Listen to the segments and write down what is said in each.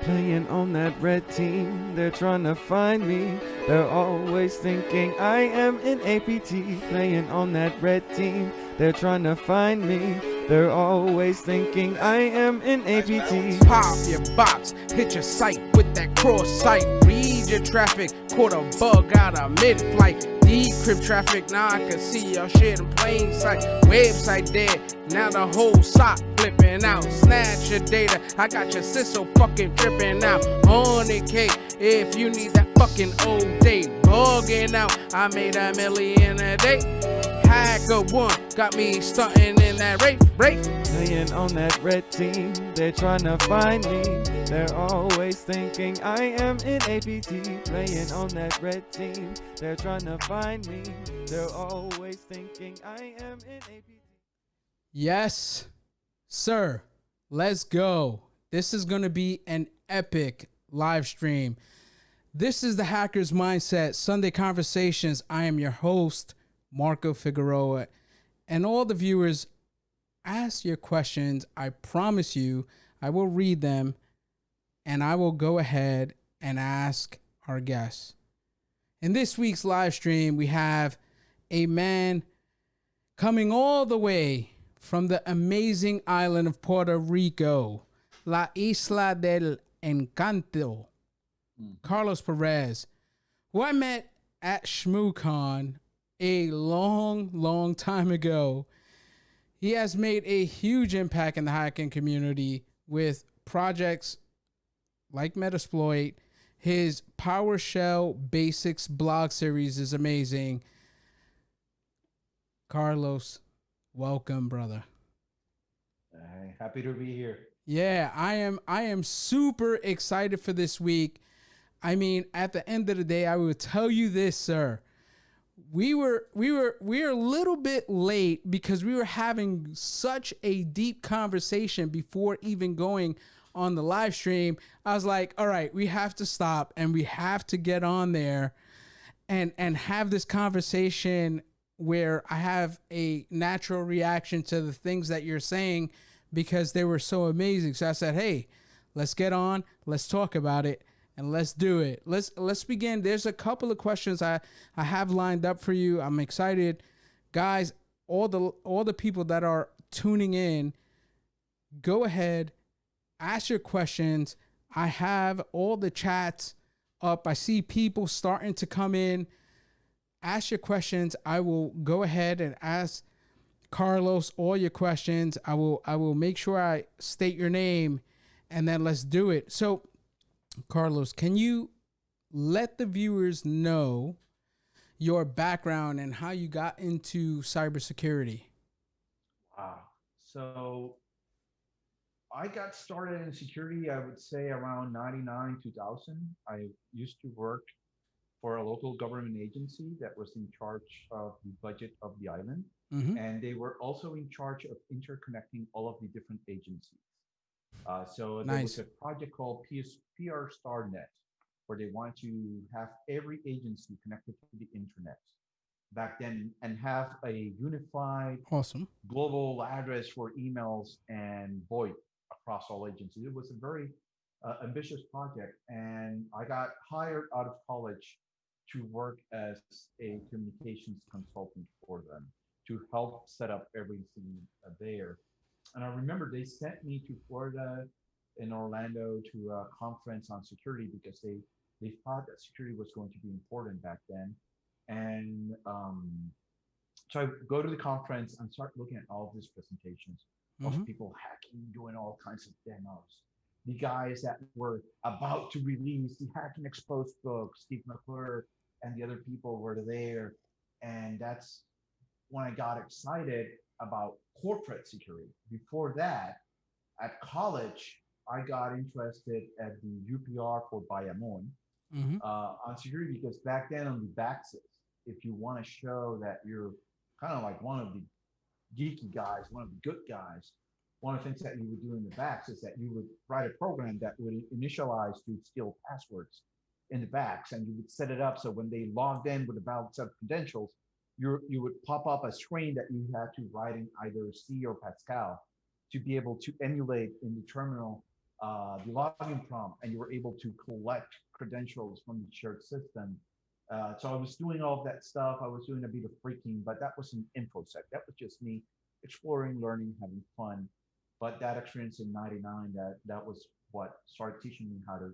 Playing on that red team, they're trying to find me. They're always thinking I am in APT. Playing on that red team, they're trying to find me. They're always thinking I am in APT. Pop your box, hit your sight with that cross sight. Read your traffic, caught a bug out of mid-flight. Decrypt traffic, now I can see your shit in plain sight. Website dead, now the whole sock flipping out. Snatch your data, I got your sis so fucking tripping out. 100K if you need that fucking old date. Bugging out, I made $1 million a day. Hacker one, got me stunting in that rate. Playing on that red team, they're trying to find me. They're always thinking I am in APT. Playing on that red team, they're trying to find me. They're always thinking I am in APT. Yes, sir. Let's go. This is going to be an epic live stream. This is the Hacker's Mindset Sunday Conversations. I am your host, Marco Figueroa. And all the viewers, ask your questions. I promise you, I will read them and I will go ahead and ask our guests. In this week's live stream, we have a man coming all the way from the amazing island of Puerto Rico, La Isla del Encanto, Carlos Perez, who I met at ShmooCon a long time ago. He has made a huge impact in the hacking community with projects like Metasploit. His PowerShell Basics blog series is amazing. Carlos, welcome, brother. Happy to be here. Yeah, I am super excited for this week. I mean, at the end of the day, I will tell you this, sir. We were a little bit late because we were having such a deep conversation before even going on the live stream. I was like, all right, we have to stop and we have to get on there and have this conversation where I have a natural reaction to the things that you're saying because they were so amazing. So I said, hey, let's get on, let's talk about it, and let's do it. Let's begin. There's a couple of questions I have lined up for you. I'm excited. Guys, all the people that are tuning in, go ahead, ask your questions. I have all the chats up. I see people starting to come in. Ask your questions. I will go ahead and ask Carlos all your questions. I will make sure I state your name, and then let's do it. So, Carlos, can you let the viewers know your background and how you got into cybersecurity? Wow. So I got started in security, I would say around 99, 2000. I used to work for a local government agency that was in charge of the budget of the island. Mm-hmm. And they were also in charge of interconnecting all of the different agencies. So there was Nice. a project called PR StarNet, where they wanted to have every agency connected to the internet back then and have a unified Awesome. global address for emails and VoIP across all agencies. It was a very ambitious project, and I got hired out of college to work as a communications consultant for them to help set up everything there. And I remember they sent me to Florida in Orlando to a conference on security because they thought that security was going to be important back then. And so I go to the conference and start looking at all of these presentations of people hacking, doing all kinds of demos. The guys that were about to release the Hacking Exposed book, Steve McClure and the other people were there. And that's when I got excited about corporate security. Before that, at college, I got interested at the UPR for Bayamon on security because back then on the Baxes, if you want to show that you're kind of like one of the geeky guys, one of the good guys, one of the things that you would do in the backs is that you would write a program that would initialize to steal passwords in the backs, and you would set it up so when they logged in with a valid set of credentials, you would pop up a screen that you had to write in either C or Pascal to be able to emulate in the terminal the login prompt, and you were able to collect credentials from the shared system. So I was doing all of that stuff. I was doing a bit of freaking, but that was an infosec. That was just me exploring, learning, having fun. But that experience in '99, that was what started teaching me how to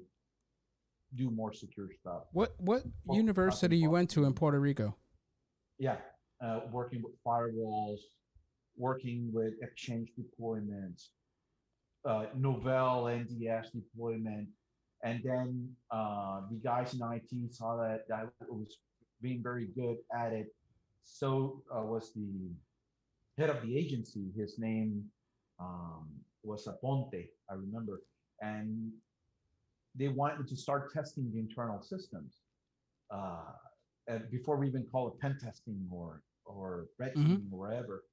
do more secure stuff. What Well, university you went to in Puerto Rico? yeah, working with firewalls, working with Exchange deployments, Novell NDS deployment, and then the guys in IT saw that I was being very good at it. So was the head of the agency. His name was Aponte, I remember, and they wanted to start testing the internal systems uh, before we even call it pen testing or red Mm-hmm. teaming or whatever.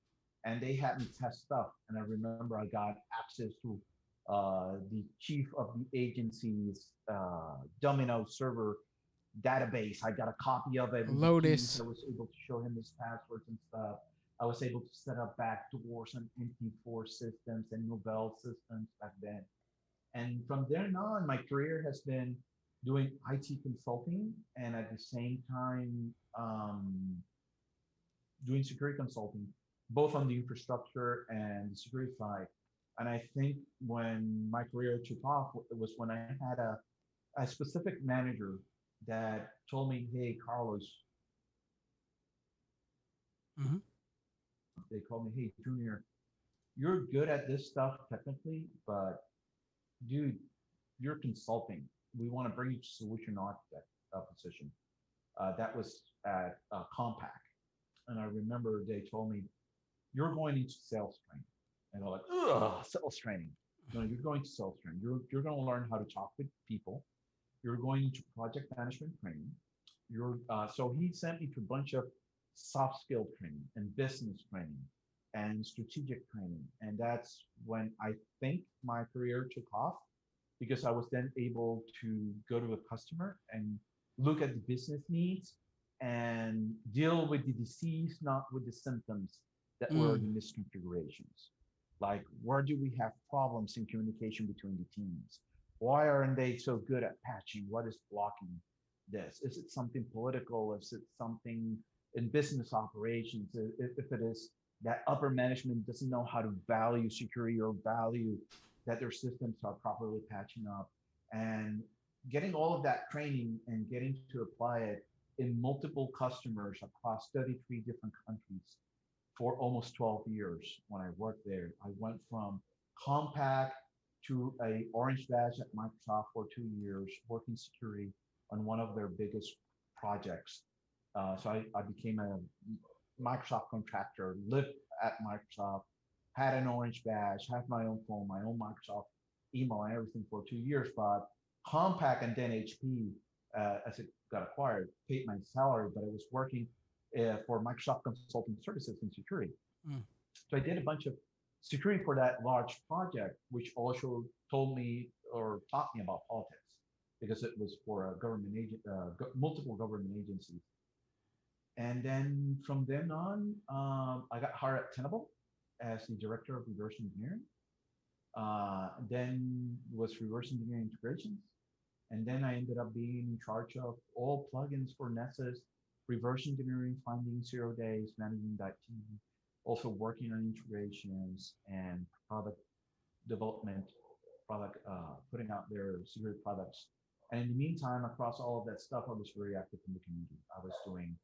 And they had me test stuff. And I remember I got access to the chief of the agency's Domino server database. I got a copy of it with the keys. Lotus. I was able to show him his passwords and stuff. I was able to set up backdoors on MP4 systems and Novell systems back then. And from then on, my career has been doing IT consulting and at the same time doing security consulting, both on the infrastructure and the security side. And I think when my career took off, it was when I had a specific manager that told me, "Hey, Carlos," Mm-hmm. they called me, "Hey, Junior, you're good at this stuff technically, but dude, you're consulting. We want to bring you to solution architect position." That was at Compaq. And I remember they told me, "You're going into sales training." And they're like, "Ugh, sales training." No, you're going to sales training. You're going to learn how to talk with people. You're going into project management training. So he sent me to a bunch of soft skill training and business training and strategic training. And that's when I think my career took off because I was then able to go to a customer and look at the business needs and deal with the disease, not with the symptoms that were the Mm. misconfigurations. Like, where do we have problems in communication between the teams? Why aren't they so good at patching? What is blocking this? Is it something political? Is it something in business operations? If it is that upper management doesn't know how to value security or value that their systems are properly patching up, and getting all of that training and getting to apply it in multiple customers across 33 different countries for almost 12 years when I worked there. I went from Compaq to a orange badge at Microsoft for 2 years, working security on one of their biggest projects. So I became a Microsoft contractor, lived at Microsoft, had an orange badge, had my own phone, my own Microsoft email and everything for 2 years. But Compaq and then HP, as it got acquired, paid my salary, but I was working for Microsoft Consulting Services in security. Mm. So I did a bunch of security for that large project, which also told me or taught me about politics because it was for a government agent, multiple government agencies. And then from then on, I got hired at Tenable as the director of reverse engineering. Then was reverse engineering integrations. And then I ended up being in charge of all plugins for Nessus, reverse engineering, finding 0 days, managing that team, also working on integrations and product development, putting out their security products. And in the meantime, across all of that stuff, I was very active in the community. I was doing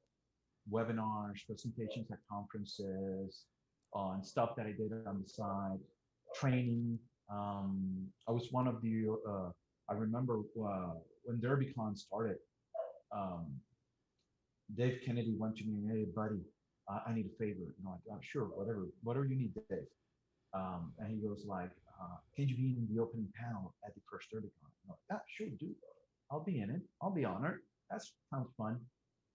webinars, presentations at conferences, on stuff that I did on the side, training. I was one of I remember when DerbyCon started, um, Dave Kennedy went to me and, "Hey, buddy, I need a favor." And I'm like, "Sure, whatever you need, Dave." And he goes like, "Can you be in the opening panel at the first DerbyCon?" I'm like, "Sure, dude. I'll be in it. I'll be honored. That sounds fun."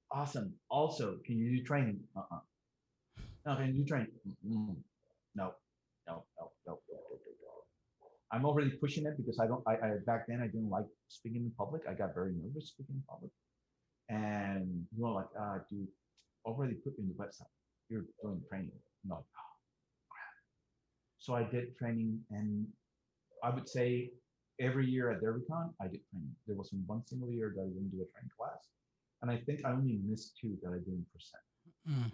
"Awesome. Also, can you do training?" "No, can you do training?" "Mm-mm. No, no, no, no, no, no, no, no." I'm already pushing it because I back then I didn't like speaking in public. I got very nervous speaking in public. And you know, like, dude, already put me in the website. You're doing training. I'm like, oh, crap. So I did training, and I would say every year at DerbyCon, I did training. There wasn't one single year that I didn't do a training class. And I think I only missed two that I didn't present. Mm.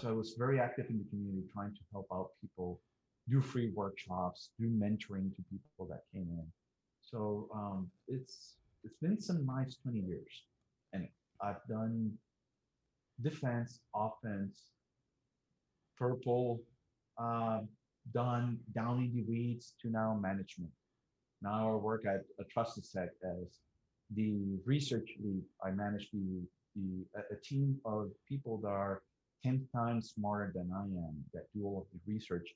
So I was very active in the community trying to help out people, do free workshops, do mentoring to people that came in. So it's been some nice 20 years. And I've done defense, offense, purple, uh, done down in the weeds to now management. Now I work at a trusted sec as the research lead. I manage a team of people that are 10 times smarter than I am that do all of the research.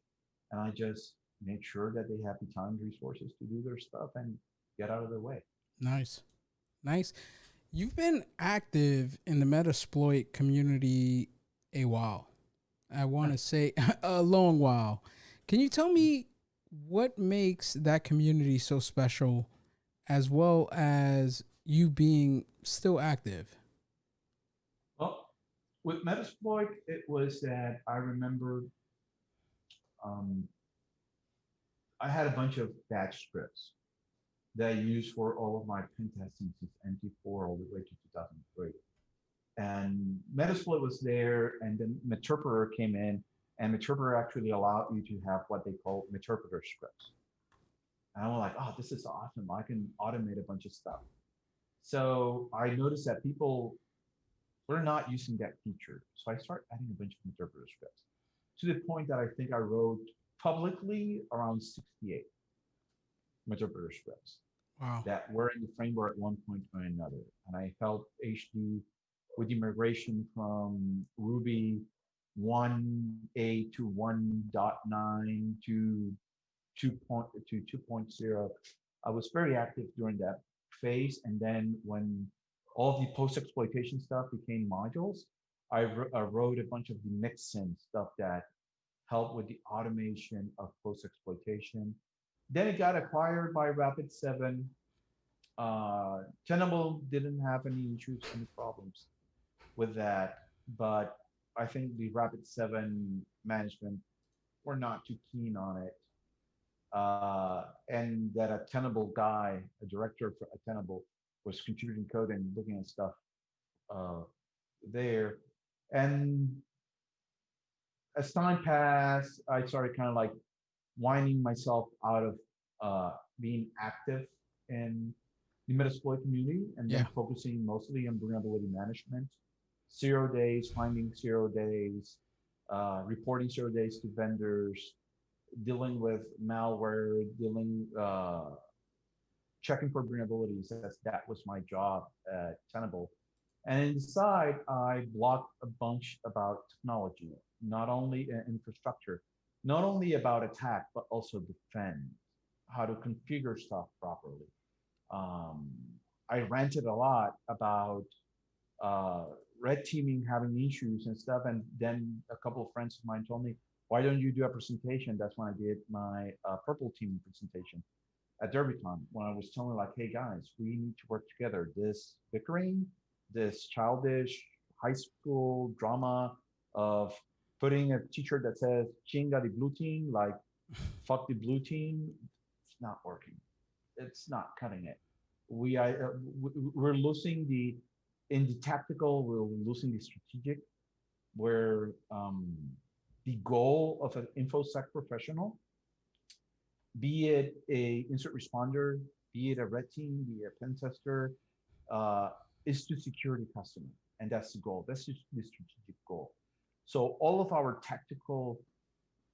And I just make sure that they have the time resources to do their stuff and get out of their way. Nice. Nice. You've been active in the Metasploit community a while. I want to say a long while. Can you tell me what makes that community so special, as well as you being still active? Well, with Metasploit, it was that I remember um, I had a bunch of batch scripts that I used for all of my pen testing since MT4 all the way to 2003. And Metasploit was there, and then Meterpreter came in, and Meterpreter actually allowed you to have what they call Meterpreter scripts. And I'm like, oh, this is awesome. I can automate a bunch of stuff. So I noticed that people were not using that feature. So I started adding a bunch of Meterpreter scripts to the point that I think I wrote publicly around 68 Meterpreter scripts Wow. that were in the framework at one point or another. And I helped HD with the migration from Ruby 1.A to 1.9 to 2.0. I was very active during that phase. And then when all the post-exploitation stuff became modules, I wrote a bunch of the mixin stuff that helped with the automation of post-exploitation. Then it got acquired by Rapid7. Tenable didn't have any issues, any problems with that, but I think the Rapid7 management were not too keen on it. And that a Tenable guy, a director for a Tenable, was contributing code and looking at stuff uh, there. And as time passed, I started kind of like winding myself out of being active in the Metasploit community and then Yeah. focusing mostly on vulnerability management, 0 days, finding 0 days, reporting 0 days to vendors, dealing with malware, checking for vulnerabilities. That was my job at Tenable. And inside, I blogged a bunch about technology, not only infrastructure, not only about attack, but also defend, how to configure stuff properly. Um, I ranted a lot about uh, red teaming having issues and stuff. And then a couple of friends of mine told me, why don't you do a presentation? That's when I did my purple team presentation at DerbyCon, when I was telling like, hey guys, we need to work together. This bickering, this childish high school drama of putting a t-shirt that says chinga the blue team, like fuck the blue team, it's not working. It's not cutting it. We're losing in the tactical, we're losing the strategic, where the goal of an infosec professional, be it a insert responder, be it a red team, be it a pen tester, is to secure the customer. And that's the goal. That's just the strategic goal. So all of our tactical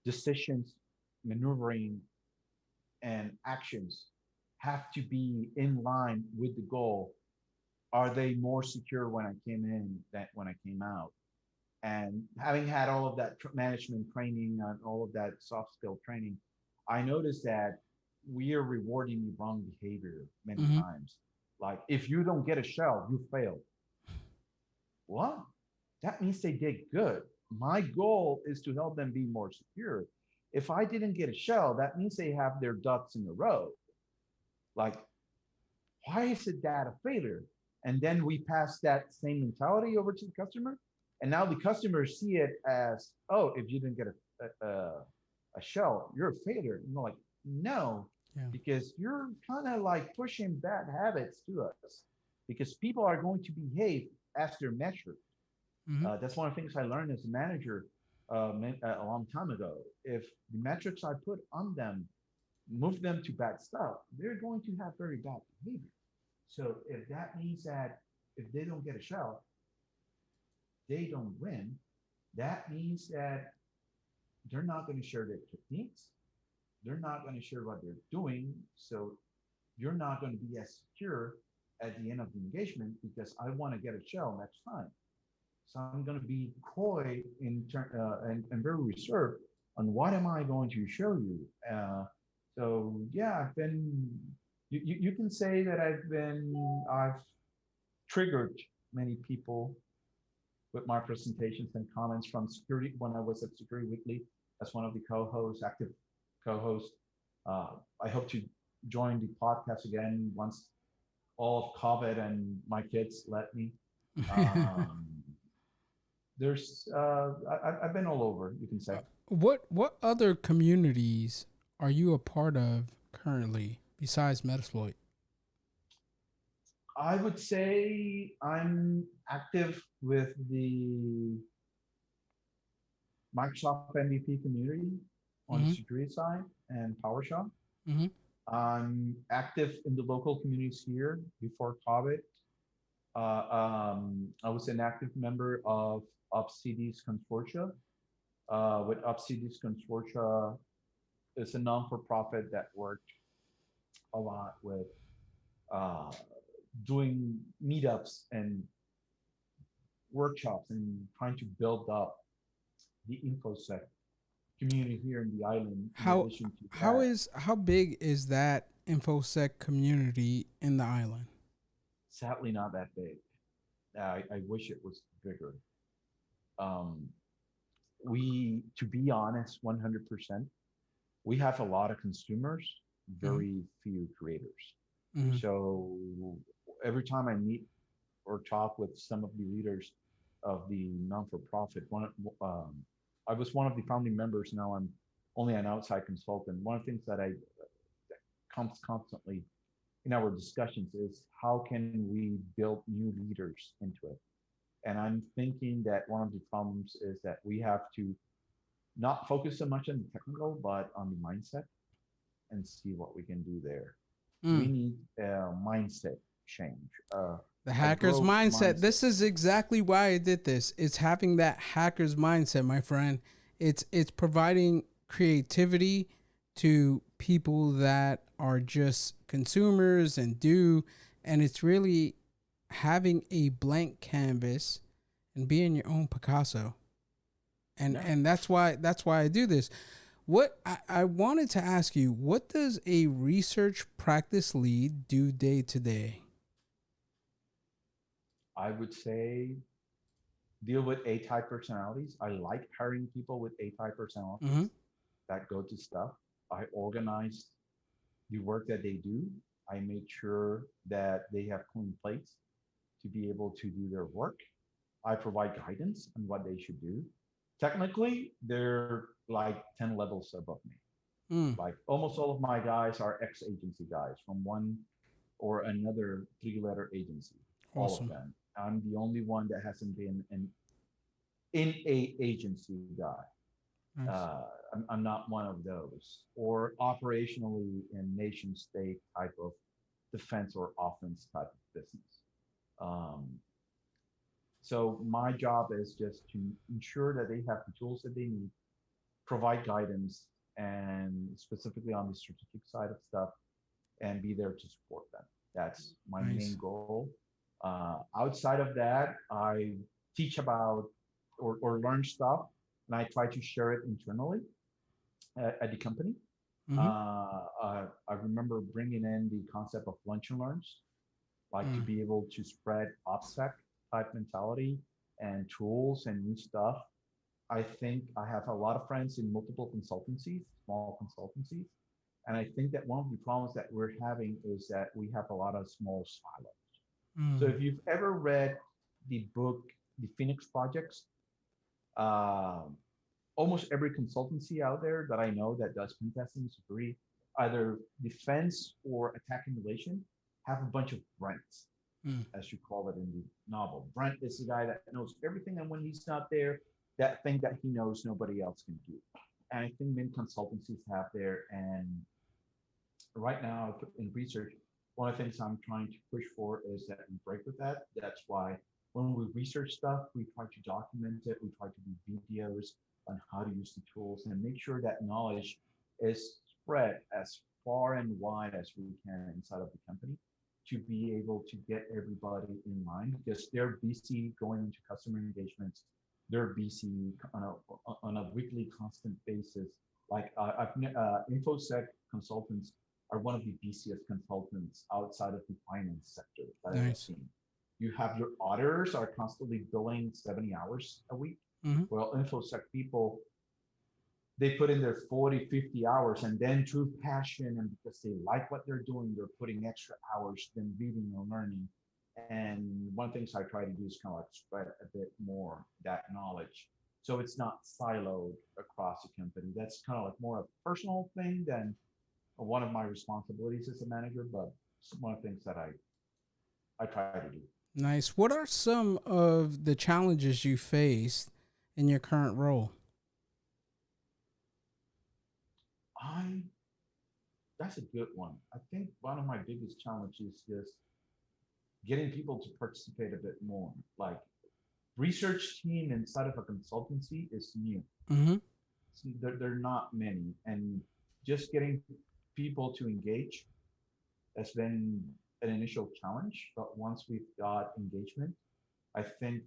decisions, maneuvering, and actions have to be in line with the goal. Are they more secure when I came in than when I came out? And having had all of that management training and all of that soft skill training, I noticed that we are rewarding the wrong behavior many Mhm. times. Like if you don't get a shell, you failed. What? That means they did good. My goal is to help them be more secure. If I didn't get a shell, that means they have their ducks in a row. Like, why is it that a failure? And then we pass that same mentality over to the customer. And now the customers see it as, oh, if you didn't get a shell, you're a failure. And we're like, no, Yeah. because you're kind of like pushing bad habits to us because people are going to behave as they're measured. Hmm. That's one of the things I learned as a manager a long time ago. If the metrics I put on them move them to bad stuff, they're going to have very bad behavior. So if that means that if they don't get a show, they don't win, that means that they're not going to share their techniques. They're not going to share what they're doing. So you're not going to be as secure at the end of the engagement because I want to get a shell next time. So I'm going to be coy and very reserved on what am I going to show you. So yeah, I've been. You can say that I've triggered many people with my presentations and comments from security when I was at Security Weekly as one of the co-hosts, active co-hosts. Uh, I hope to join the podcast again once all of COVID and my kids let me. Um, I've been all over, you can say. What other communities are you a part of currently besides Metasploit? I would say I'm active with the Microsoft MVP community on the Hmm. security side and PowerShell. Hmm. I'm active in the local communities here before COVID. I was an active member of UpCD's consortia. With UpCD's consortia, it's a non-for-profit that worked a lot with uh, doing meetups and workshops and trying to build up the InfoSec community here in the island. In How addition to how that, is how big is that infosec community in the island? sadly not that big. I wish it was bigger. Um, to be honest, 100%, we have a lot of consumers, Hmm. very few creators. Hmm. So every time I meet or talk with some of the leaders of the non-for-profit, I was one of the founding members. Now I'm only an outside consultant. One of the things that comes constantly in our discussions is how can we build new leaders into it? And I'm thinking that one of the problems is that we have to not focus so much on the technical, but on the mindset and see what we can do there. We Mm. need a mindset change, The a hacker's growth mindset. mindset. This is exactly why I did this. It's having that hacker's mindset, my friend. It's providing creativity to people that are just consumers and and it's really having a blank canvas and being your own Picasso. Yeah, And that's why I do this. I wanted to ask you, what does a research practice lead do day to day? I would say deal with A-type personalities. I like hiring people with A-type Mm-hmm. personalities that go to stuff. I organize the work that they do. I make sure that they have clean plates to be able to do their work. I provide guidance on what they should do. Technically, they're like 10 levels above me. Mm, Like almost all of my guys are ex-agency guys from one or another three-letter agency. All of awesome. them. I'm the only one that hasn't been an in a agency guy. Nice. I'm not one of those. Or operationally in nation state type of defense or offense type of business. Um, so my job is just to ensure that they have the tools that they need, provide guidance, and specifically on the strategic side of stuff, and be there to support them. That's my main Nice. goal. Outside of that, I teach about or learn stuff, and I try to share it internally at the company. Mm-hmm. I remember bringing in the concept of lunch and learns, like to Mm, be able to spread OPSEC type mentality and tools and new stuff. I think I have a lot of friends in multiple consultancies, small consultancies. And I think that one of the problems that we're having is that we have a lot of small silos. So mm, if you've ever read the book, The Phoenix Projects, um, almost every consultancy out there that I know that does pen testing, security, either defense or attacking relation have a bunch of Brents, Mm. as you call it in the novel. Brent is the guy that knows everything, and when he's not there, that thing that he knows nobody else can do. And I think many consultancies have there. And right now in research, one of the things I'm trying to push for is that we break with that. That's why when we research stuff, we try to document it. We try to do videos on how to use the tools and make sure that knowledge is spread as far and wide as we can inside of the company to be able to get everybody in line because they're busy going into customer engagements. They're busy on a weekly constant basis. Like InfoSec consultants are one of the busiest consultants outside of the finance sector that I've Nice. seen. You have your auditors are constantly billing 70 hours a week. Hmm. Well, InfoSec people, they put in their 40, 50 hours and then through passion and because they like what they're doing, they're putting extra hours than reading or learning. And one of the things I try to do is kind of like spread a bit more that knowledge. So it's not siloed across the company. That's kind of like more a personal thing than one of my responsibilities as a manager, but it's one of the things that I try to do. Nice. What are some of the challenges you faced in your current role? I That's a good one. I think one of my biggest challenges is getting people to participate a bit more. Like research team inside of a consultancy is new. Hmm. There are not many, and just getting people to engage has been an initial challenge. But once we've got engagement, I think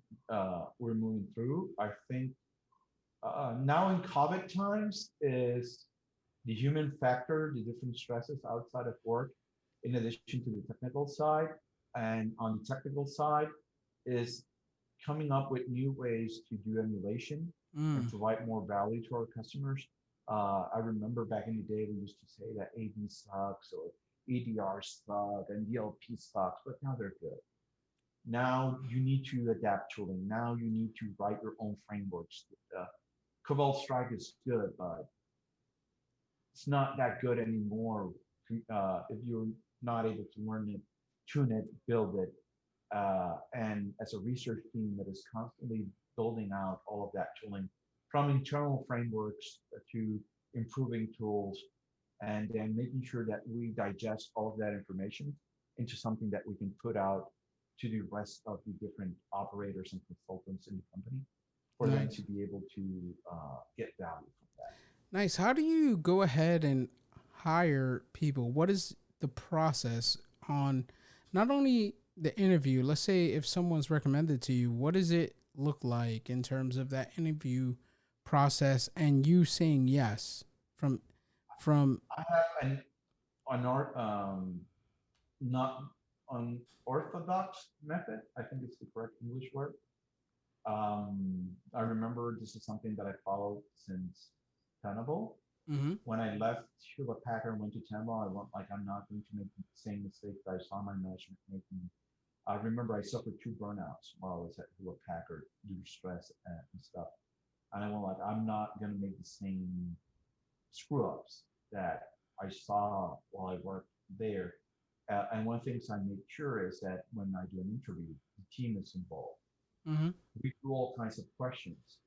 we're moving through. I think now in COVID times is the human factor, the different stresses outside of work, in addition to the technical side. And on the technical side is coming up with new ways to do emulation and Mm. provide more value to our customers. I remember back in the day, we used to say that AD sucks or EDR suck and DLP sucks, but now they're good. Now you need to adapt tooling. Now you need to write your own frameworks. Uh, Cobalt Strike is good, but it's not that good anymore if you're not able to learn it, tune it, build it. And as a research team that is constantly building out all of that tooling from internal frameworks to improving tools and then making sure that we digest all of that information into something that we can put out to the rest of the different operators and consultants in the company for them to Nice. be able to get value from that. Nice. How do you go ahead and hire people? What is the process on not only the interview? Let's say if someone's recommended to you, what does it look like in terms of that interview process and you saying yes from I have an not unorthodox method. I think it's the correct English word. I remember this is something that I followed since Tenable. Mhm. When I left Hewlett Packard and went to Tenable, I went like I'm not going to make the same mistake that I saw my management making. I remember I suffered two burnouts while I was at Hewlett Packard due to stress and stuff. And I went like I'm not going to make the same screw ups that I saw while I worked there. And one of the things I make sure is that when I do an interview, the team is involved. Mhm. We do all kinds of questions,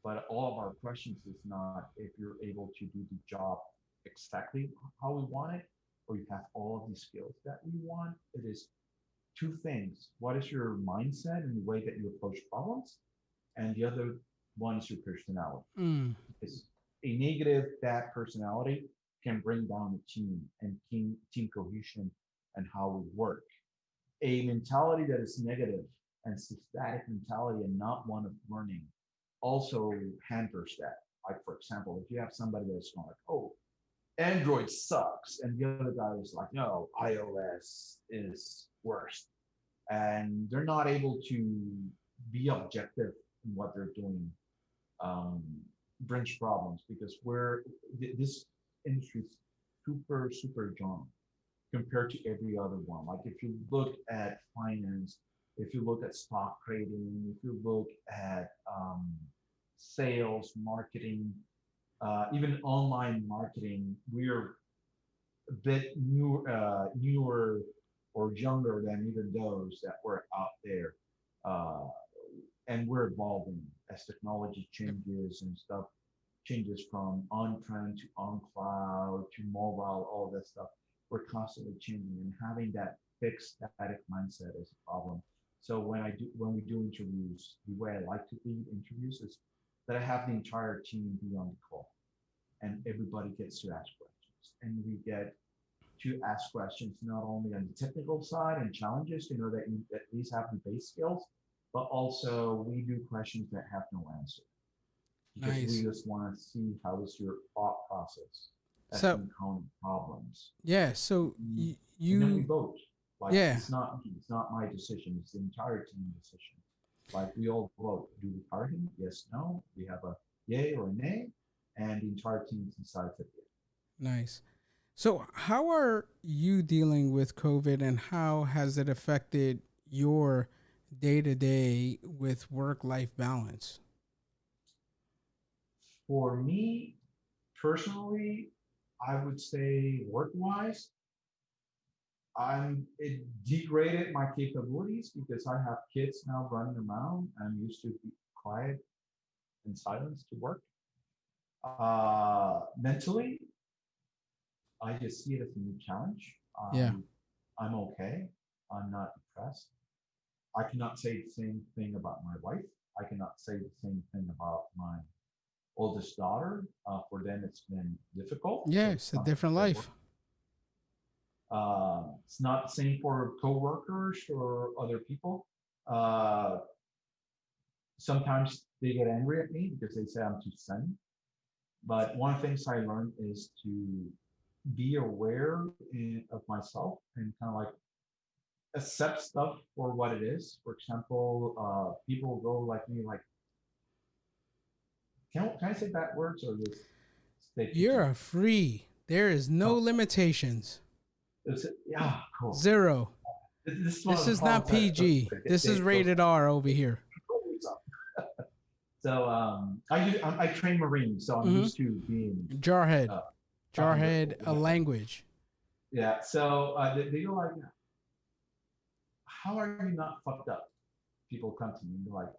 but all of our questions is not if you're able to do the job exactly how we want it, or you have all of the skills that we want. It is two things. What is your mindset and the way that you approach problems? And the other one is your personality. Mm. Because a negative, bad personality can bring down the team and team cohesion and how we work. A mentality that is negative and static mentality and not one of learning also hampers that. Like for example, if you have somebody that's going like, oh, Android sucks, and the other guy is like, no, iOS is worse, and they're not able to be objective in what they're doing, um, brings problems because this industry is super young compared to every other one. Like if you look at finance, if you look at stock trading, if you look at sales, marketing, even online marketing, we're a bit newer or younger than even those that were out there. Uh, and we're evolving as technology changes and stuff changes from on-prem to on-cloud to mobile, all that stuff. We're constantly changing and having that fixed static mindset is a problem. So when we do interviews, the way I like to lead interviews is that I have the entire team be on the call and everybody gets to ask questions. And we get to ask questions not only on the technical side and challenges to know that you at least have the base skills, but also we do questions that have no answer because we Nice. just want to see how is your thought process as So you encounter problems. yeah, so Mm, and then we you vote. Like yeah. it's not me, it's not my decision, it's the entire team decision. Like we all vote. Do we hire him? Yes, no. We have a yay or a nay, and the entire team decides at the Nice. So, how are you dealing with COVID and how has it affected your day to day with work life balance? For me personally, I would say work-wise, it degraded my capabilities because I have kids now running around. I'm used to be quiet and silence to work. Mentally, I just see it as a new challenge. Yeah. I'm okay. I'm not depressed. I cannot say the same thing about my wife. I cannot say the same thing about my oldest daughter. For them, it's been difficult. Yeah, So it's it's a something different they're working. life. It's not the same for coworkers or other people. Uh, Sometimes they get angry at me because they say I'm too sunny. But one of the things I learned is to be aware of myself and kind of like accept stuff for what it is. For example, people go like me, like, can I say bad words or just stay PG? You're free. There is no Oh, limitations. yeah, cool. Zero. This is one This of the is not problems that PG. This is goes rated R over here. up. So I train Marines, so I'm Hmm. used to being Jarhead. uh, talking to Jarhead, a language. yeah. So they go like, how are you not fucked up? People come to me and they're like,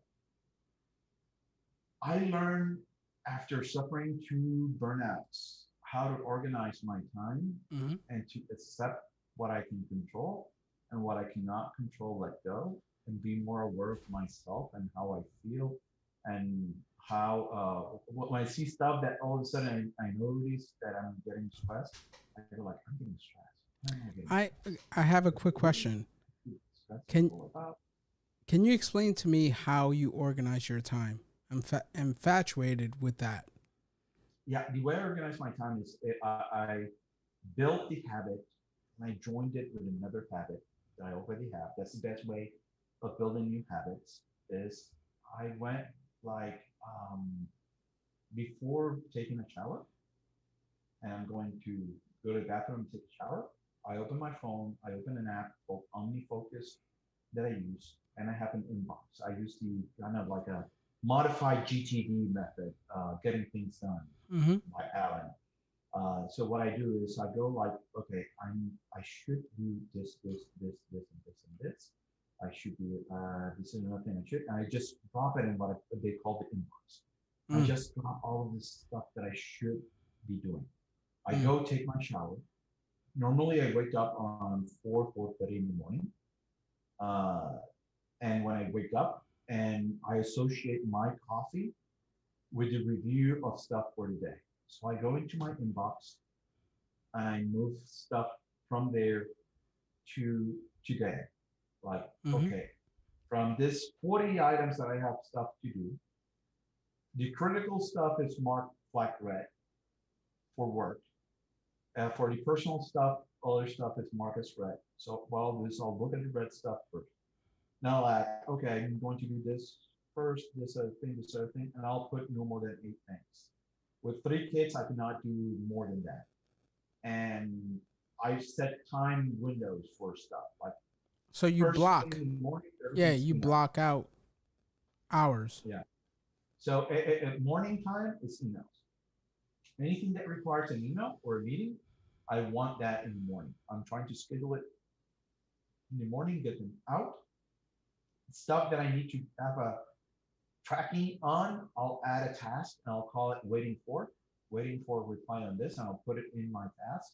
I learned after suffering two burnouts how to organize my time Hmm. and to accept what I can control and what I cannot control, let go, and be more aware of myself and how I feel and how when I see stuff that all of a sudden I notice that I'm getting stressed, I go like, I'm getting stressed. Why am I getting I stressed? I have a What quick really question. is Can stressful about? can you explain to me how you organize your time? I'm infatuated with that. Yeah, the way I organize my time is I built the habit and I joined it with another habit that I already have. That's the best way of building new habits is I went like before taking a shower and I'm going to go to the bathroom and take a shower. I open my phone, I open an app called OmniFocus that I use, and I have an inbox. I use the kind of like a modified GTD method, getting things done Mm-hmm. by Alan. So what I do is I go like, okay, I should do this, and this. I should do this is another thing I should, and I just drop it in what they call the inbox. I Mm. just drop all of this stuff that I should be doing. I Mm. go take my shower. Normally, I wake up on 4:30 in the morning, uh, and when I wake up, and I associate my coffee with the review of stuff for the day. So I go into my inbox and I move stuff from there to today. Like, Mm-hmm. okay, from this 40 items that I have stuff to do, the critical stuff is marked flag red for work. For the personal stuff, other stuff is marked as red. So while this, I'll look at the red stuff first. Now, like, okay, I'm going to do this first, this other thing, and I'll put no more than 8 things. With 3 kids, I cannot do more than that. And I set time windows for stuff. Like So you first thing block. in the morning, Yeah, everything's you email. block out hours. Yeah. So at morning time, it's emails. Anything that requires an email or a meeting, I want that in the morning. I'm trying to schedule it in the morning, get them out. Stuff that I need to have a tracking on, I'll add a task and I'll call it waiting for a reply on this, and I'll put it in my task.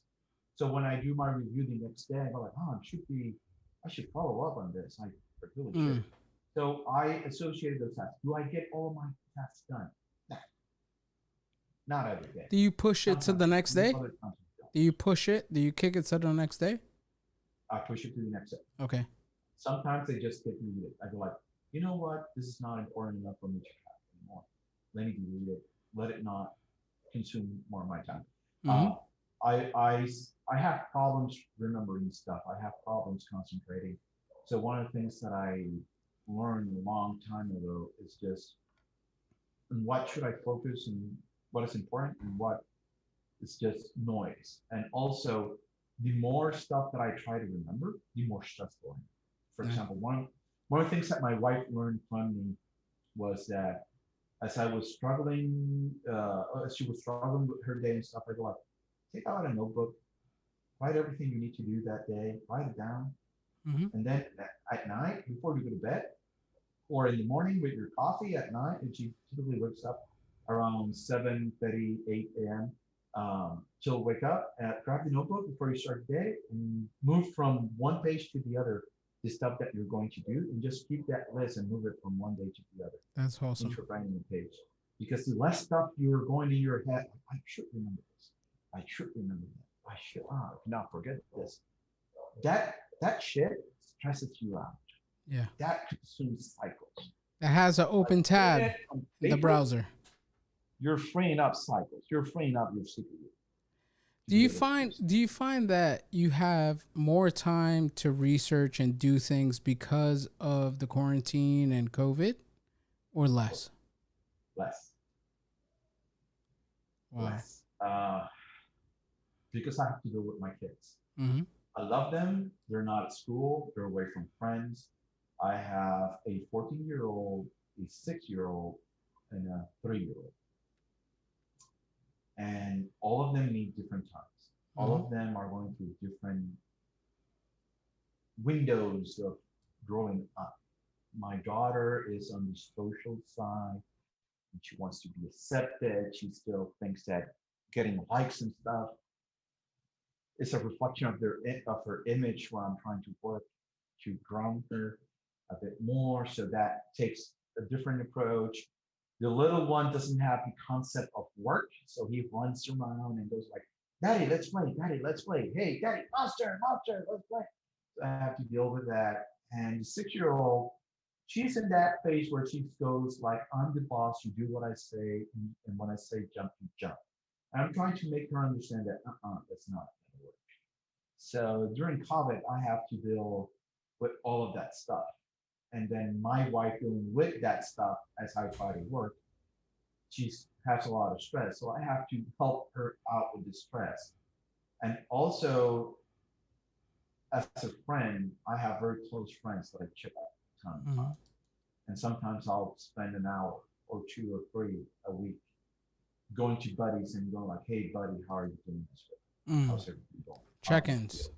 So when I do my review the next day, I go like, oh, I should follow up on this. I really should. Mm. So I associated those tasks. Do I get all my tasks done? Nah, not every day. Do you push it to Sometimes the next day? other times I don't. Do you push it? Do you kick it to the next day? I push it to the next day. Okay. Sometimes they just get deleted. I go like, you know what? This is not important enough for me to track anymore. Let me delete it. Let it not consume more of my time. Mm-hmm. I have problems remembering stuff. I have problems concentrating. So one of the things that I learned a long time ago is just on what should I focus and what is important and what is just noise. And also, the more stuff that I try to remember, the more stressful I am. For Yeah. example, one of the things that my wife learned from me was that as I was struggling, as she was struggling with her day and stuff, I go like, take out a notebook, write everything you need to do that day, write it down, Mm-hmm. and then at night before you go to bed, or in the morning with your coffee at night, and she typically wakes up around 7:30, 8 a.m. She'll wake up, grab the notebook before you start the day, and move from one page to the other the stuff that you're going to do, and just keep that list and move it from one day to the other That's awesome. into a brand new page. Because the less stuff you're going in your head, I should remember this. I should remember that. I cannot forget this. That shit stresses you out. Yeah. That consumes cycles. It has an open tab On in the paper, browser. you're freeing up cycles. You're freeing up your CPU. Do you find that you have more time to research and do things because of the quarantine and COVID, or less? Less? Wow. Less. Because I have to deal with my kids. Mm-hmm. I love them. They're not at school. They're away from friends. I have a 14-year-old, a 6-year-old, and a 3-year-old. And all of them need different times. All of them are going through different windows of growing up. My daughter is on the social side, and she wants to be accepted. She still thinks that getting likes and stuff is a reflection of her image, where I'm trying to work to ground her a bit more. So that takes a different approach. The little one doesn't have the concept of work, so he runs around and goes like, "Daddy, let's play. Daddy, let's play. Hey, Daddy, monster, monster, let's play." So I have to deal with that. And the 6-year-old, she's in that phase where she goes like, "I'm the boss. You do what I say, and when I say jump, you jump." And I'm trying to make her understand that that's not going to work. So during COVID, I have to deal with all of that stuff. And then my wife dealing with that stuff as I try to work, she has a lot of stress. So I have to help her out with the stress. And also, as a friend, I have very close friends that I check out time to time. And sometimes I'll spend an hour or 2 or 3 a week going to buddies and going like, "Hey, buddy, how are you doing this week? How's everything going?" Check-ins.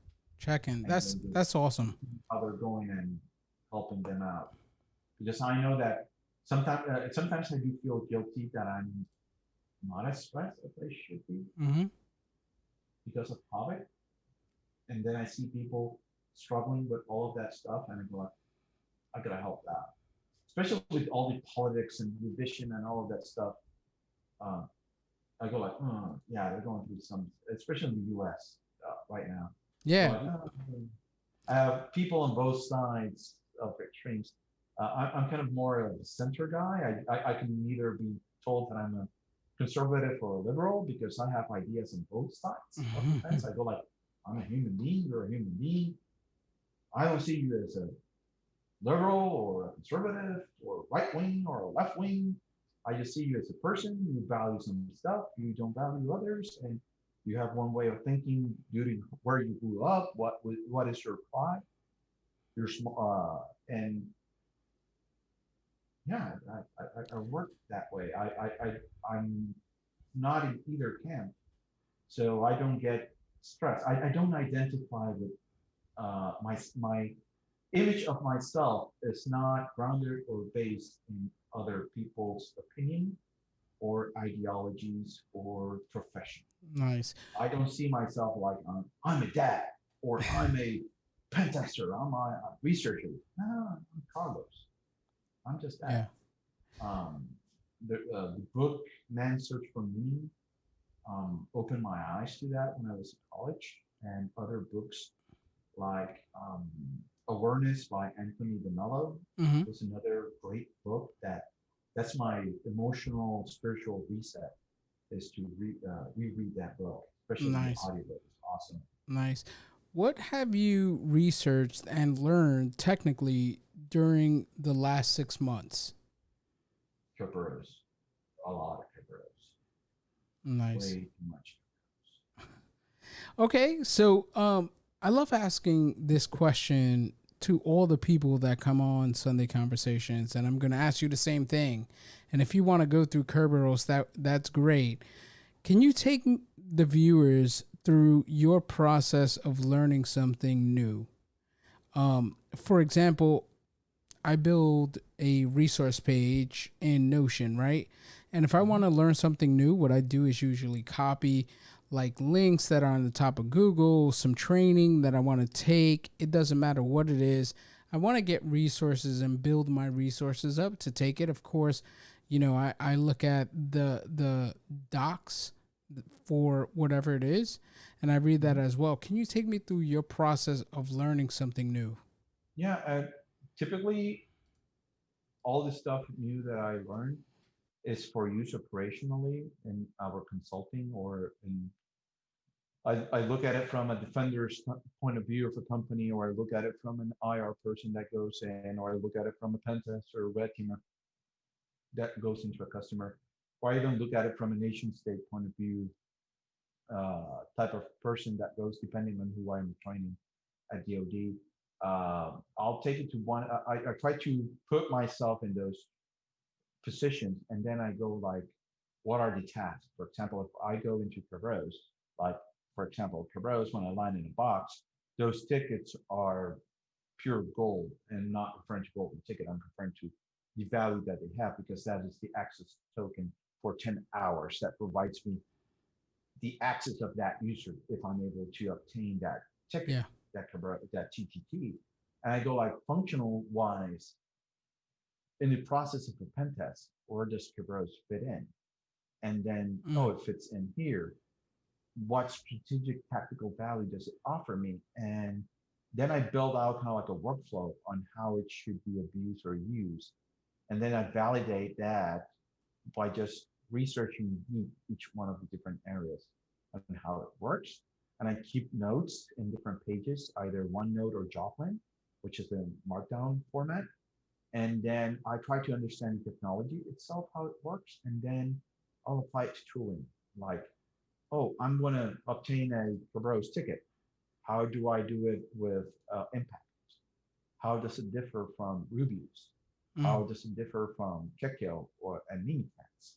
That's awesome. How they're going and helping them out, because I know that sometimes I do feel guilty that I'm not as stressed as I should be Mm-hmm. because of COVID, and then I see people struggling with all of that stuff, and I go like, I gotta help out, especially with all the politics and division and all of that stuff. Uh, I go like, yeah, they're going through some, especially in the U.S. Right now. Yeah. But, I have people on both sides of extremes. I'm kind of more of a center guy. I can either be told that I'm a conservative or a liberal because I have ideas on both sides of the fence. I go like, I'm a human being, you're a human being. I don't see you as a liberal or a conservative or right wing or a left wing. I just see you as a person. You value some stuff, you don't value others, and you have one way of thinking due to where you grew up. What is your pride? Your and yeah, I work that way. I'm not in either camp, so I don't get stress. I don't identify with my image of myself is not grounded or based in other people's opinion or ideologies or profession. Nice. I don't see myself like I'm a dad or I'm a pen tester, I'm a researcher. No, I'm Carlos. I'm just Yeah. that. Um, the book Man's Search for Meaning opened my eyes to that when I was in college, and other books like Awareness by Anthony DeMello Mm-hmm. was another great book that's my emotional spiritual reset is to reread that book, especially the Nice. audiobook. It's awesome. Nice. What have you researched and learned technically during the last 6 months? Cabarrus, a lot of Cabarrus, Nice. way too much. Okay, so I love asking this question to all the people that come on Sunday Conversations, and I'm going to ask you the same thing. And if you want to go through Kerberos, that's great. Can you take the viewers through your process of learning something new? For example, I build a resource page in Notion, right? And if I want Mhm. to learn something new, what I do is usually copy like links that are on the top of Google, some training that I want to take. It doesn't matter what it is. I want to get resources and build my resources up to take it. Of course, I look at the docs for whatever it is, and I read that Mhm. as well. Can you take me through your process of learning something new? Yeah, typically all the stuff new that I learned is for use operationally in our consulting or in I look at it from a defender's point of view of a company, or I look at it from an IR person that goes in, or I look at it from a pen tester or red teamer that goes into a customer, or I even look at it from a nation state point of view type of person that goes depending on who I'm training at DoD. I'll take it to one. I try to put myself in those positions, and then I go like, what are the tasks? For example, if I go into Perez, like for example, Perez, when I land in a box, those tickets are pure gold and not referring to golden ticket. I'm referring to the value that they have because that is the access token for 10 hours that provides me the access of that user if I'm able to obtain that ticket, Yeah. that TTT. And I go like functional wise in the process of a pen test, where does Cabros fit in? And then, oh, Mm, it fits in here. What strategic tactical value does it offer me? And then I build out kind of like a workflow on how it should be abused or used. And then I validate that by just researching each one of the different areas and how it works. And I keep notes in different pages, either OneNote or Joplin, which is a markdown format. And then I try to understand the technology itself, how it works, and then I'll apply it to tooling. Like, oh, I'm going to obtain a Cabros ticket. How do I do it with Impact? How does it differ from Rubius? mm, How does it differ from Checkio or a Minitats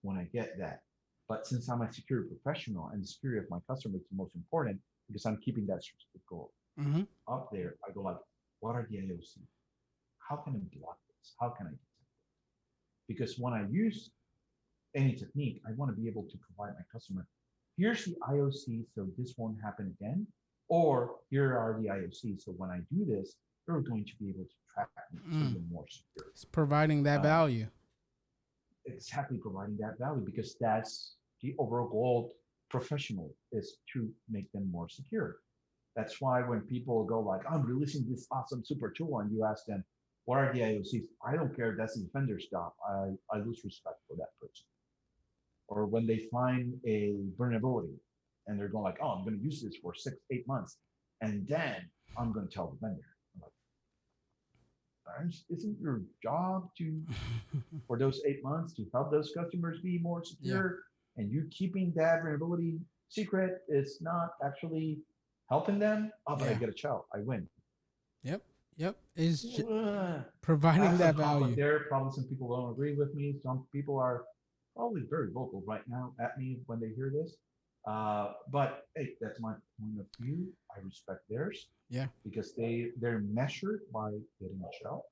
when I get that? But since I'm a security professional and the security of my customer is the most important because I'm keeping that strategic goal mm-hmm. up there, I go like, what are the AOC? How can I block this? How can I detect it? Because when I use any technique, I want to be able to provide my customer, here's the IOC so this won't happen again, or here are the IOC so when I do this, you're going to be able to track me so Mm. you're more secure. It's providing that Uh, value. exactly providing that value because that's the overall goal professional is to make them more secure. That's why when people go like, I'm releasing this awesome super tool, and you ask them, what are the IOCs? I don't care. That's the defender's job. I lose respect for that person. Or when they find a vulnerability and they're going like, oh, I'm going to use this for 6, 8 months, and then I'm going to tell the vendor. I'm like, isn't your job to for those 8 months to help those customers be more Yeah. secure? And you keeping that vulnerability secret is not actually helping them. Oh, but I Yeah. get a chow. I win. Yep. Yep. Is I providing have some that conflict value. there. Probably some people don't agree with me. Some people are probably very vocal right now at me when they hear this. But hey, that's my point of view. I respect theirs Yeah. because they're measured by getting a show,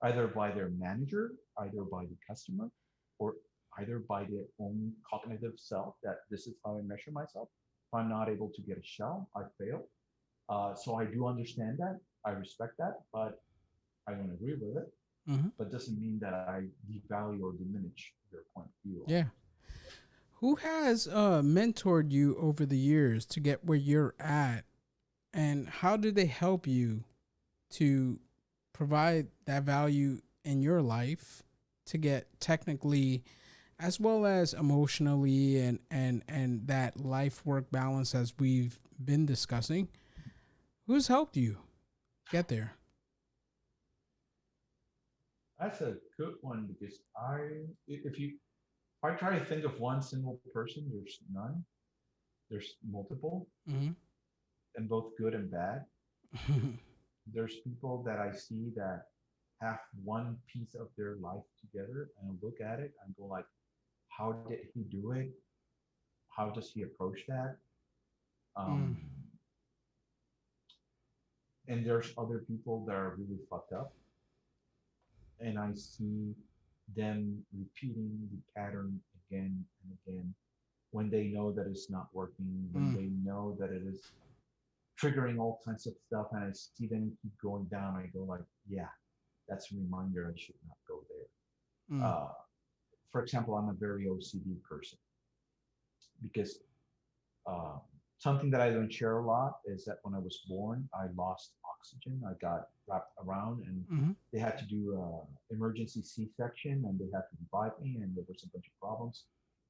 either by their manager, either by the customer, or either by their own cognitive self that this is how I measure myself. If I'm not able to get a shell, I fail. So I do understand that. I respect that, but I don't agree with it. Hmm. But doesn't mean that I devalue or diminish your point of view on Yeah. Who has mentored you over the years to get where you're at, and how did they help you to provide that value in your life to get technically as well as emotionally and that life work balance as we've been discussing? Who's helped you get there? That's a good one because if you, if I try to think of one single person, there's none. There's multiple, Mm-hmm. and both good and bad. There's people that I see that have one piece of their life together, and I look at it and go like, how did he do it? How does he approach that? Mm. Um, and there's other people that are really fucked up, and I see them repeating the pattern again and again when they know that it's not working, when Mm. they know that it is triggering all kinds of stuff, and I see them keep going down. I go like, yeah, that's a reminder I should not go there. Mm. For example, I'm a very OCD person because uh, something that I don't share a lot is that when I was born, I lost oxygen. I got wrapped around, and Mm-hmm. they had to do emergency C-section, and they had to revive me, and there was a bunch of problems,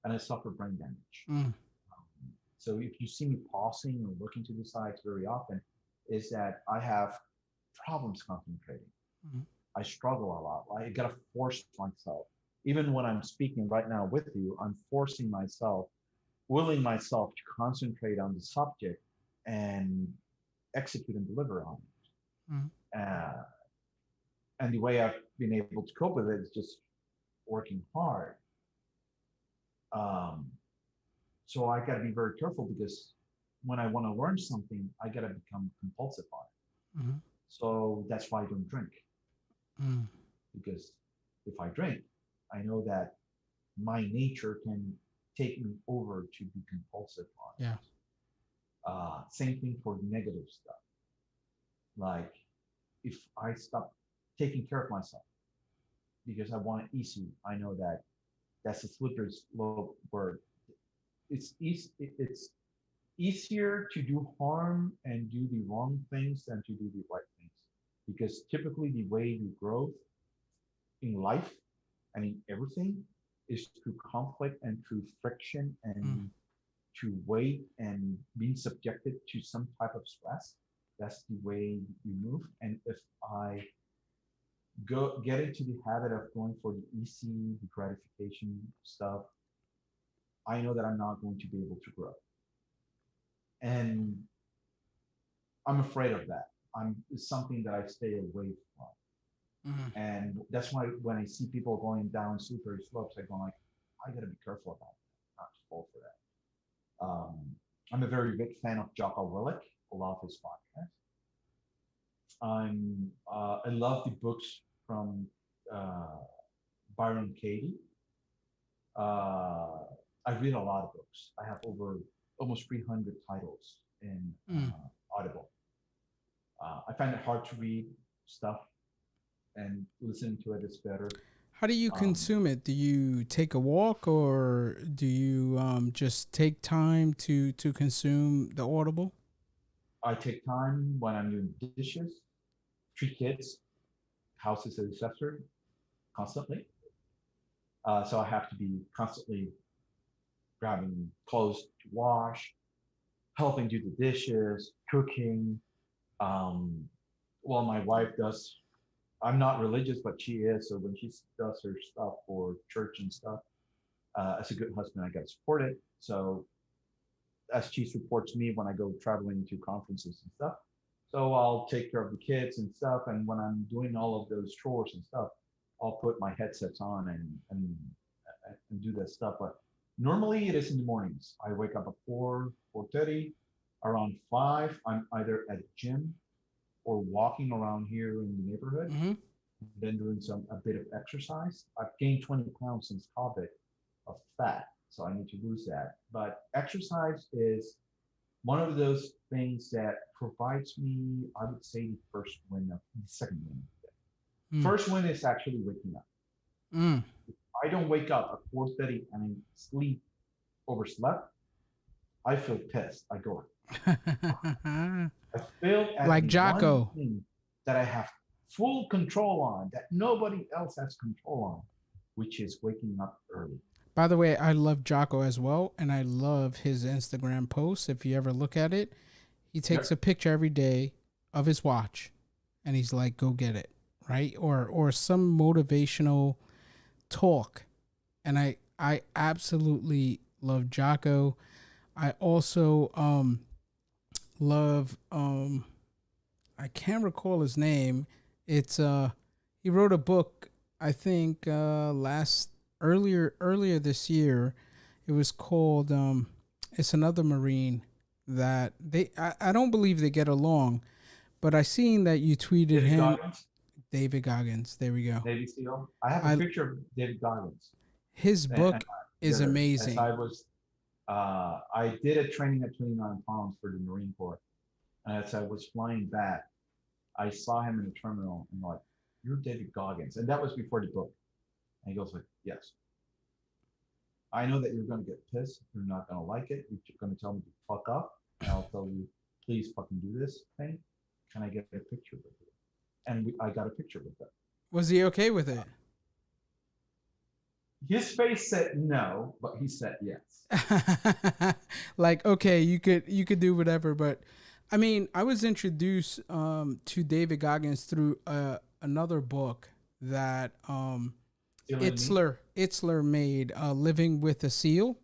and I suffered brain damage. Mm. So if you see me pausing or looking to the sides very often, is that I have problems concentrating. Mm. I struggle a lot. I gotta force myself. Even when I'm speaking right now with you, I'm forcing myself, willing myself to concentrate on the subject and execute and deliver on Mm. it. And the way I've been able to cope with it is just working hard. Um, so I got to be very careful because when I want to learn something, I got to become compulsive on it. Mm. So that's why I don't drink, Mm. because if I drink, I know that my nature can take me over to be compulsive on Yeah. it. Same thing for negative stuff. Like if I stop taking care of myself because I want it easy, I know that that's a slippery slope where it's easier to do harm and do the wrong things than to do the right things. Because typically the way you grow in life and in everything is through conflict and through friction Mm. and to wait and being subjected to some type of stress. That's the way you move. And if I go get into the habit of going for the easy, the gratification stuff, I know that I'm not going to be able to grow. And I'm afraid of that. It's something that I stay away from. Mm. And that's why when I see people going down slippery slopes, I go like, I gotta be careful about that, not to fall for that. I'm a very big fan of Jocko Willink. I love his podcast. I love the books from uh, Byron Katie. Uh, I read a lot of books. I have over almost 300 titles in Mm. Audible. I find it hard to read stuff, and listening to it is better. How do you Um, consume it? Do you take a walk, or do you just take time to consume the Audible? I take time when I'm doing dishes, 3 kids, house is a disaster constantly. So I have to be constantly grabbing clothes to wash, helping do the dishes, cooking. Um, well, my wife does. I'm not religious, but she is. So when she does her stuff for church and stuff, as a good husband, I got to support it. So as she supports me when I go traveling to conferences and stuff. So I'll take care of the kids and stuff. And when I'm doing all of those chores and stuff, I'll put my headsets on and do that stuff. But Normally it is in the mornings. I wake up at 4:30. Around 5, I'm either at gym or walking around here in the neighborhood, Mm-hmm. then doing a bit of exercise. I've gained 20 pounds since COVID of fat, so I need to lose that. But exercise is one of those things that provides me, I would say, the second win. Mm. First win is actually waking up. Mm. I don't wake up at 4:30 and I sleep overslept. I feel pissed. I go, I failed at Like the one Jocko. thing that I have full control on, that nobody else has control on, which is waking up early. By the way, I love Jocko as well, and I love his Instagram posts. If you ever look at it, he takes Yep. a picture every day of his watch, and he's like, "Go get it," right? Or some motivational talk, and I absolutely love Jocko. I also love I can't recall his name. It's he wrote a book, I think last earlier this year. It was called it's another Marine that I don't believe they get along, but I seen that you tweeted David him. Goggins, David Goggins. There we go. Navy SEAL. I have a I picture of David Goggins. His And book is together, as amazing. I did a training at 29 pounds for the Marine Corps. And as I was flying back, I saw him in the terminal and like, you're David Goggins. And that was before the book. And he goes like, yes. I know that you're going to get pissed. You're not going to like it. You're going to tell me to fuck up. And I'll tell you, please fucking do this thing. Can I get a picture with you? And I got a picture with him. Was he okay with it? His face said no, but he said yes. Like, okay, you could do whatever, but I mean, I was introduced to David Goggins through another book that Itzler made, Living with a Seal.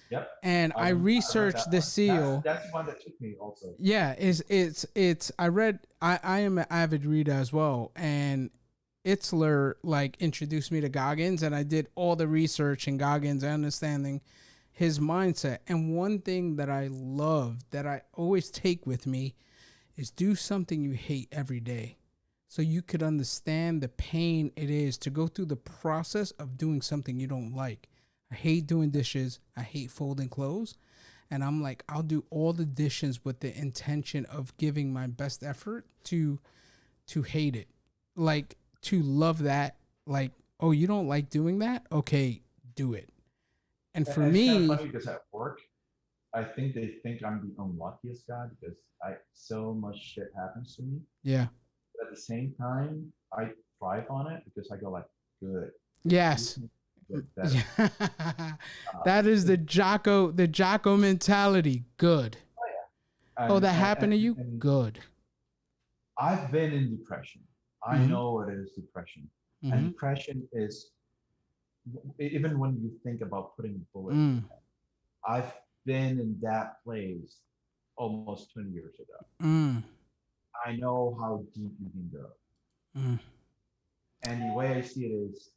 Yep. And I read researched that the one. seal. That's the one that took me also. Yeah, it's I am an avid reader as well, and Itzler like introduced me to Goggins, and I did all the research in Goggins, understanding his mindset. And one thing that I love that I always take with me is do something you hate every day, so you could understand the pain it is to go through the process of doing something you don't like. I hate doing dishes. I hate folding clothes. And I'm like, I'll do all the dishes with the intention of giving my best effort to hate it. Like, to love that. Like, oh, you don't like doing that? Okay, do it. And for And it's kind me, of funny because at work, I think they think I'm the unluckiest guy because so much shit happens to me. yeah. But at the same time, I thrive on it because I go like, good. Yes. Get better. That is the Jocko mentality. Good. Oh, that happened to you? And Good. I've been in depression. I Mhm. know what it is, depression. And Mhm. depression is, even when you think about putting a bullet, Mm. I've been in that place almost 20 years ago. Mm. I know how deep you can go. Mm. And the way I see it is,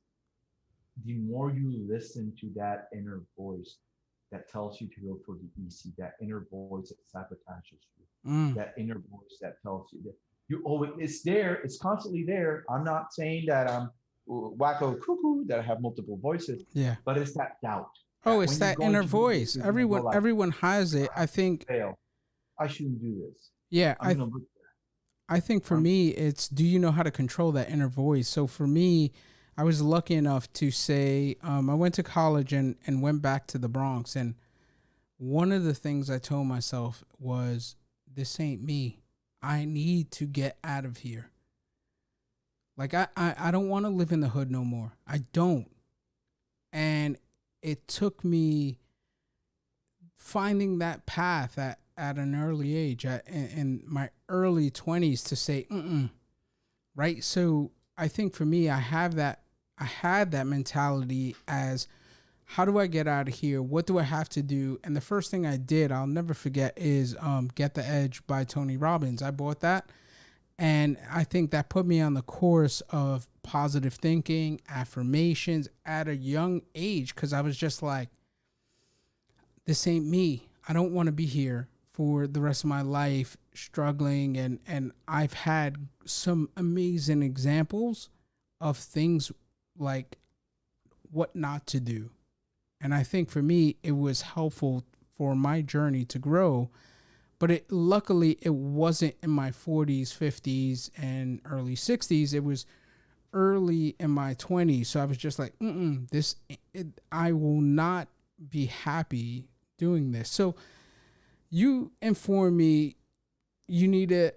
the more you listen to that inner voice that tells you to go for the easy, that inner voice that sabotages you, Mm. that inner voice that tells you that you always, it's there, it's constantly there. I'm not saying that I'm wacko cuckoo, that I have multiple voices, Yeah. but it's that doubt. Oh, that it's when you're that going inner to do voice. this, you're gonna go like, Everyone has it. I think. fail. I shouldn't do this. Yeah. I'm gonna look I think for me, it's, do you know how to control that inner voice? So for me, I was lucky enough to say, I went to college and went back to the Bronx. And one of the things I told myself was, this ain't me. I need to get out of here. Like, I don't want to live in the hood no more. I don't. And it took me finding that path at an early age, in my early 20s, to say, right? So I think for me, I had that mentality as, how do I get out of here? What do I have to do? And the first thing I did, I'll never forget, is Get the Edge by Tony Robbins. I bought that. And I think that put me on the course of positive thinking, affirmations at a young age, because I was just like, this ain't me. I don't want to be here for the rest of my life struggling. And I've had some amazing examples of things like what not to do. And I think for me, it was helpful for my journey to grow. But luckily, it wasn't in my 40s, 50s, and early 60s. It was early in my 20s. So I was just like, I will not be happy doing this. So you informed me you need to,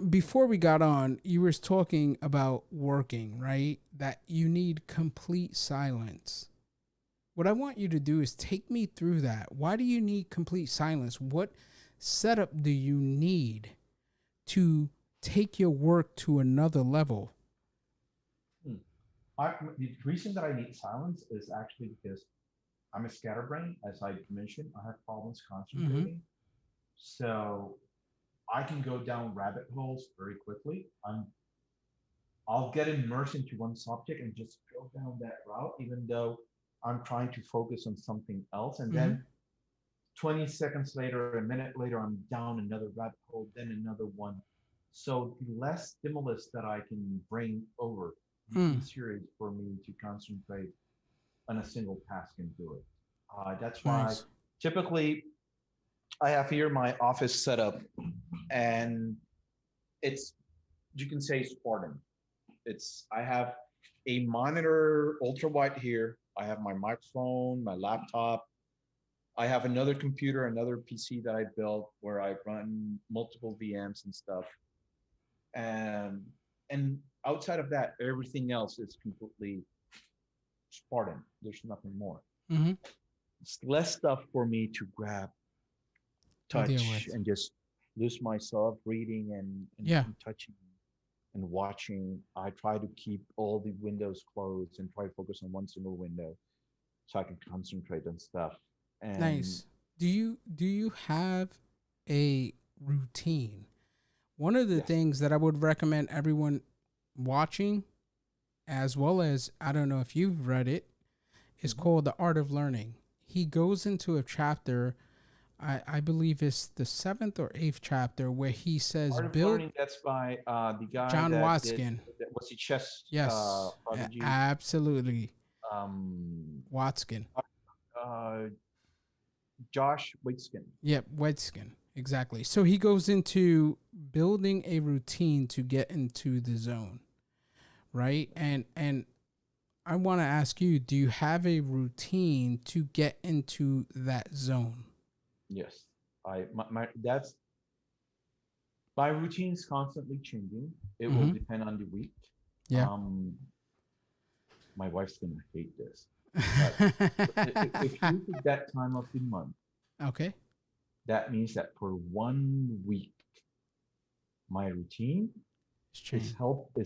before we got on, you were talking about working, right? That you need complete silence. What I want you to do is take me through that. Why do you need complete silence? What setup do you need to take your work to another level? The reason that I need silence is actually because I'm a scatterbrain. As I mentioned, I have problems concentrating. So I can go down rabbit holes very quickly. I'll get immersed into one subject and just go down that route, even though I'm trying to focus on something else. And then 20 seconds later, a minute later, I'm down another rabbit hole, then another one. So the less stimulus that I can bring over, the easier it is for me to concentrate on a single task and do it. That's why typically I have here my office set up, and it's, you can say, Spartan. I have a monitor, ultra wide here. I have my microphone, my laptop. I have another computer, another PC that I built where I run multiple VMs and stuff. And outside of that, everything else is completely Spartan. There's nothing more. It's less stuff for me to grab, touch, and just lose myself reading and touching and watching. I try to keep all the windows closed and try to focus on one single window so I can concentrate on stuff. And nice. Do you have a routine? One of the things that I would recommend everyone watching, as well as, I don't know if you've read it, is called The Art of Learning. He goes into a chapter, I believe it's the 7th or 8th chapter, where he says, Art of Learning, that's by the guy John Watson. Was he chess? Yes, prodigy? absolutely. Watson. Josh Waitzkin. Yep, Waitzkin. Exactly. So he goes into building a routine to get into the zone, right? And I want to ask you, do you have a routine to get into that zone? Yes. My routine's constantly changing. It will depend on the week. Yeah. My wife's gonna hate this. But if you pick that time of the month, okay, that means that for 1 week, my routine is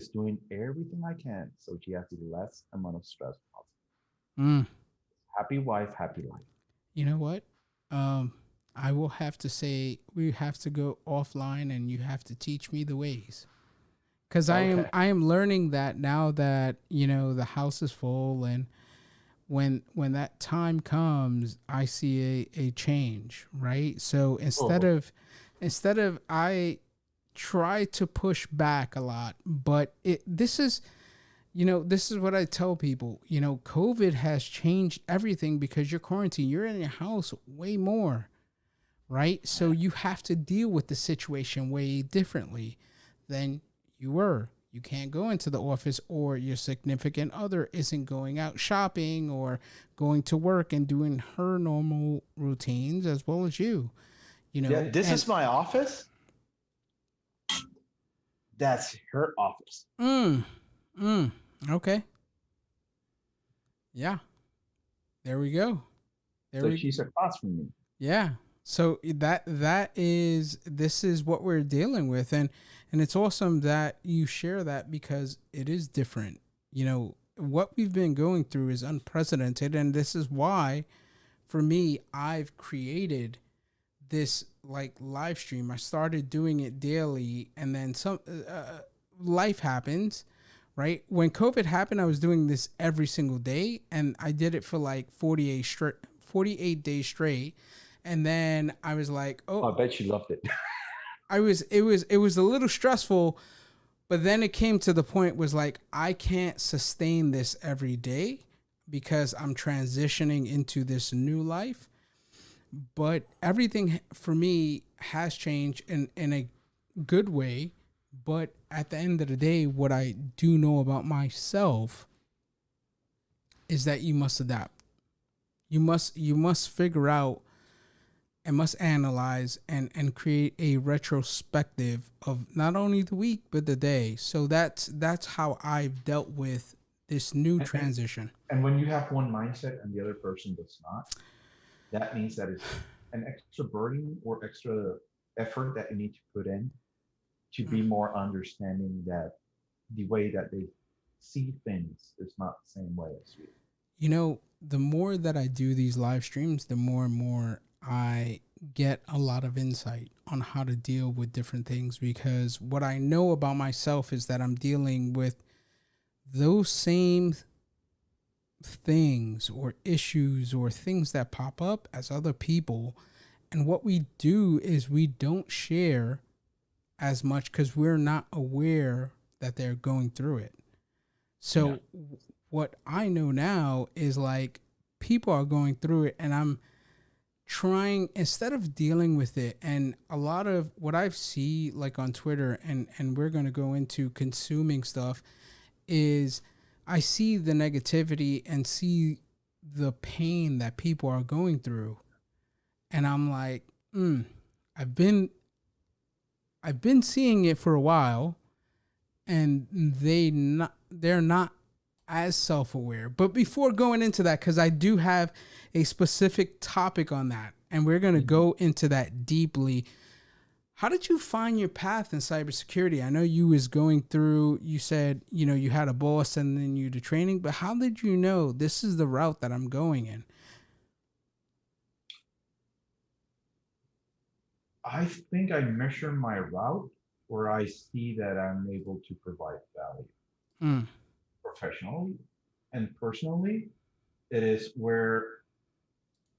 doing everything I can so she has the less amount of stress possible. Happy wife, happy life. You know what? I will have to say we have to go offline, and you have to teach me the ways. Because I am learning that now that, the house is full, and when that time comes, I see a change, right? So instead of I try to push back a lot, but this is what I tell people. COVID has changed everything because you're quarantined. You're in your house way more, right? So you have to deal with the situation way differently than you were. You can't go into the office, or your significant other isn't going out shopping or going to work and doing her normal routines as well as you. Yeah, this is my office. That's her office. Okay. Yeah. There we go. She's across from me. Yeah. So this is what we're dealing with. And it's awesome that you share that, because it is different. What we've been going through is unprecedented. And this is why, for me, I've created this live stream. I started doing it daily, and then some life happens, right? When COVID happened, I was doing this every single day, and I did it for 48 48 days straight. And then I was like, I oh, bet you loved it. it was a little stressful, but then it came to the point was like, I can't sustain this every day because I'm transitioning into this new life. But everything for me has changed in a good way. But at the end of the day, what I do know about myself is that you must adapt. You must figure out and must analyze and create a retrospective of not only the week but the day. So that's how I've dealt with this new and, and transition. and when you have one mindset and the other person does not, that means that it's an extra burden or extra effort that you need to put in to be more understanding that the way that they see things is not the same way as you. You know, the more that I do these live streams, the more and more I get a lot of insight on how to deal with different things, because what I know about myself is that I'm dealing with those same things or issues or things that pop up as other people. And what we do is we don't share as much because we're not aware that they're going through it. Yeah. So what I know now is like people are going through it, and I'm trying, instead of dealing with it. And a lot of what I've see like on Twitter, and we're going to go into consuming stuff, is I see the negativity and see the pain that people are going through, and I'm like, I've been I've been seeing it for a while, and they're not as self-aware. But before going into that, because I do have a specific topic on that, and we're going to go into that deeply. How did you find your path in cybersecurity? I know you was going through, you said, you had a boss and then you did training, but how did you know this is the route that I'm going in? I think I measure my route where I see that I'm able to provide value Mm, professionally and personally. It is where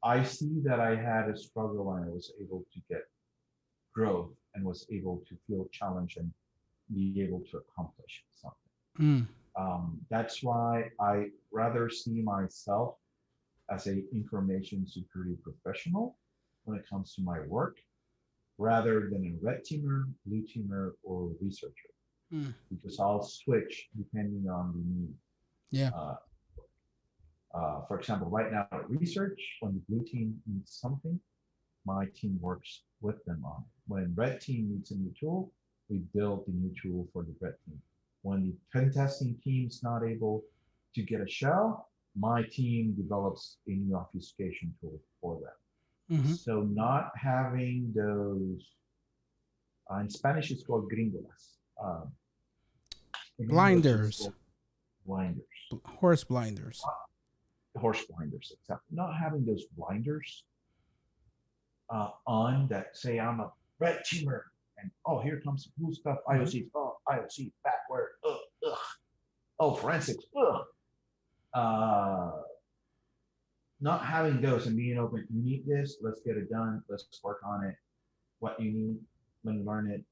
I see that I had a struggle and I was able to get growth and was able to feel challenged and be able to accomplish something. mm, That's why I rather see myself as a information security professional when it comes to my work, rather than a red teamer, blue teamer, or researcher, mm. because I'll switch depending on the need. Yeah. Uh, for example, right now at research, when the blue team needs something, my team works with them on it. When red team needs a new tool, we build the new tool for the red team. When the pen testing team is not able to get a shell, my team develops a new obfuscation tool for them. Hmm. So not having those, in Spanish it's called gringolas. Um, in English it's Blinders, called blinders, horse blinders. horse blinders. Except not having those blinders on that say I'm a red teamer and oh here comes the blue stuff, Hmm. IOC, oh IOC backward, ugh, oh forensics, ugh. Uh, Not having those and being open, you need this, let's get it done, let's work on it. What you need, let me learn it.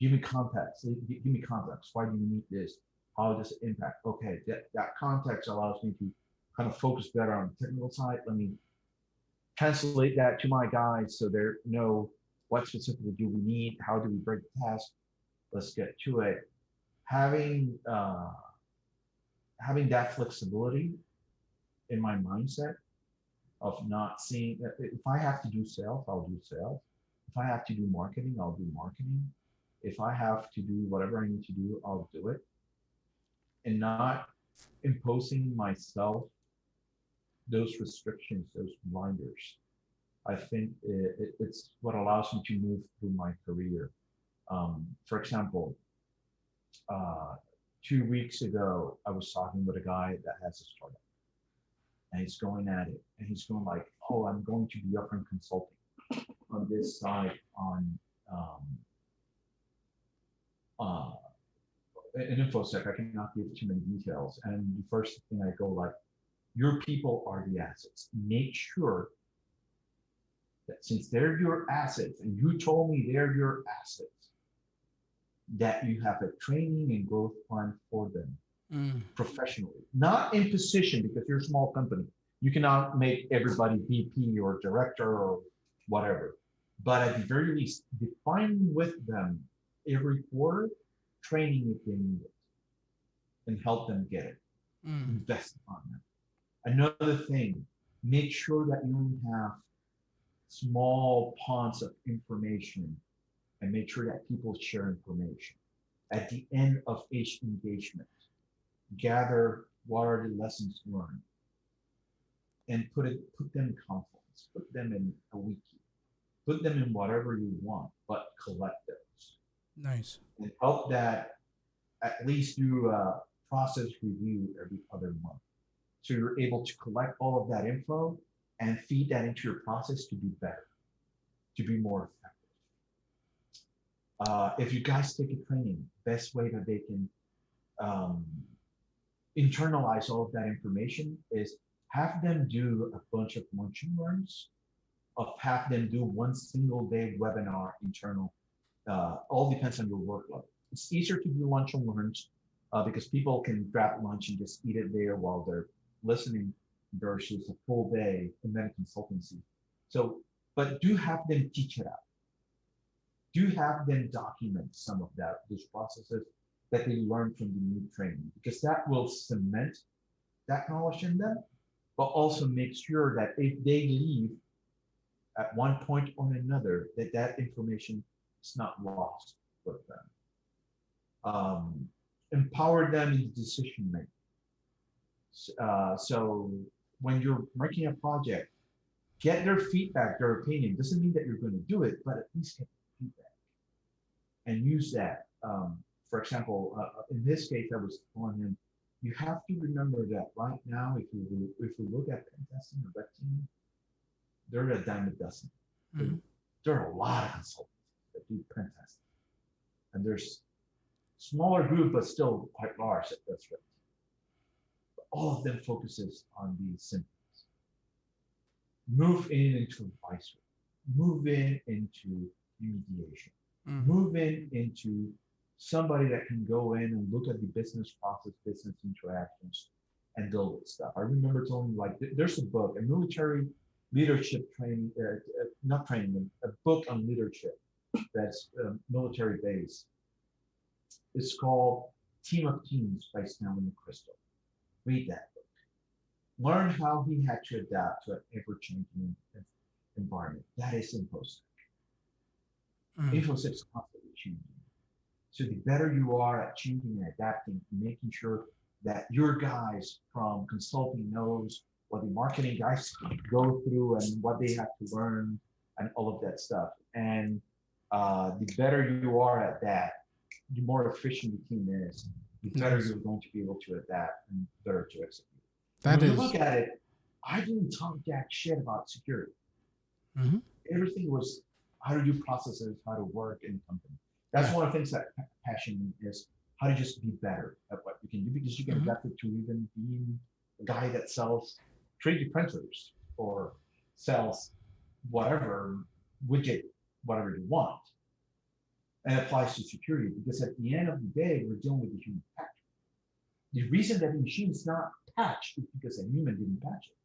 Give me context. Give me context. Why do you need this? How does it impact? Okay, that context allows me to kind of focus better on the technical side. Let me translate that to my guys so they know what specifically do we need, how do we break the task. Let's get to it. Having having that flexibility in my mindset of not seeing that if I have to do sales, I'll do sales. If I have to do marketing, I'll do marketing. If I have to do whatever I need to do, I'll do it. And not imposing myself those restrictions, those blinders. I think it's what allows me to move through my career. For example, uh, 2 weeks ago, I was talking with a guy that has a startup and he's going at it and he's going like, oh, I'm going to be offering consulting on this side on um, uh, an infosec. I cannot give too many details. And the first thing I go like, Your people are the assets. Make sure that since they're your assets, and you told me they're your assets, that you have a training and growth plan for them professionally, not in position because you're a small company. You cannot make everybody VP or director or whatever. But at the very least, define with them every quarter training if they need it and help them get it. Invest on them. Another thing, make sure that you don't have small ponds of information and make sure that people share information. At the end of each engagement, gather what are the lessons learned and put them in Confluence, put them in a wiki, put them in whatever you want, but collect those Nice. and help that at least do a process review every other month. So you're able to collect all of that info and feed that into your process to be better, to be more effective. If you guys take a training, best way that they can um, internalize all of that information is have them do a bunch of lunch and learns, of have them do one single day webinar internal. All depends on your workload. It's easier to do lunch and learns because people can grab lunch and just eat it there while they're listening versus a full day and then consultancy. So, but do have them teach it out. Do have them document some of those processes that they learned from the new training, because that will cement that knowledge in them, but also make sure that if they leave at one point or another, that information is not lost with them. Empower them in decision making. So when you're making a project, get their feedback, their opinion. Doesn't mean that you're going to do it, but at least get feedback and use that. For example, in this case, I was telling him, you have to remember that right now, if you look at pen testing or red team, they're a dime a dozen. There are a lot of consultants that do pen testing, and there's smaller group, but still quite large at that's right. All of them focuses on these symptoms. Move into advisory, move into remediation, move into somebody that can go in and look at the business process, business interactions, and build it stuff. I remember telling you, like, there's a book, a military leadership training, not training, a book on leadership that's military based. It's called Team of Teams by Stanley McChrystal. Read that book. Learn how he had to adapt to an ever-changing environment. That is InfoSec. InfoSec is constantly changing. So the better you are at changing and adapting, making sure that your guys from consulting knows what the marketing guys go through and what they have to learn and all of that stuff. And the better you are at that, the more efficient the team is, the better you're going to be able to adapt and better to execute. When you look at it, I didn't talk jack shit about security. Everything was how to do processes, how to work in the company. That's one of the things that passion me is how to just be better at what you can do, because you can adapt it to even being a guy that sells 3D printers or sells whatever widget, whatever you want, and applies to security, because at the end of the day, we're dealing with the human factor. The reason that the machine is not patched is because a human didn't patch it.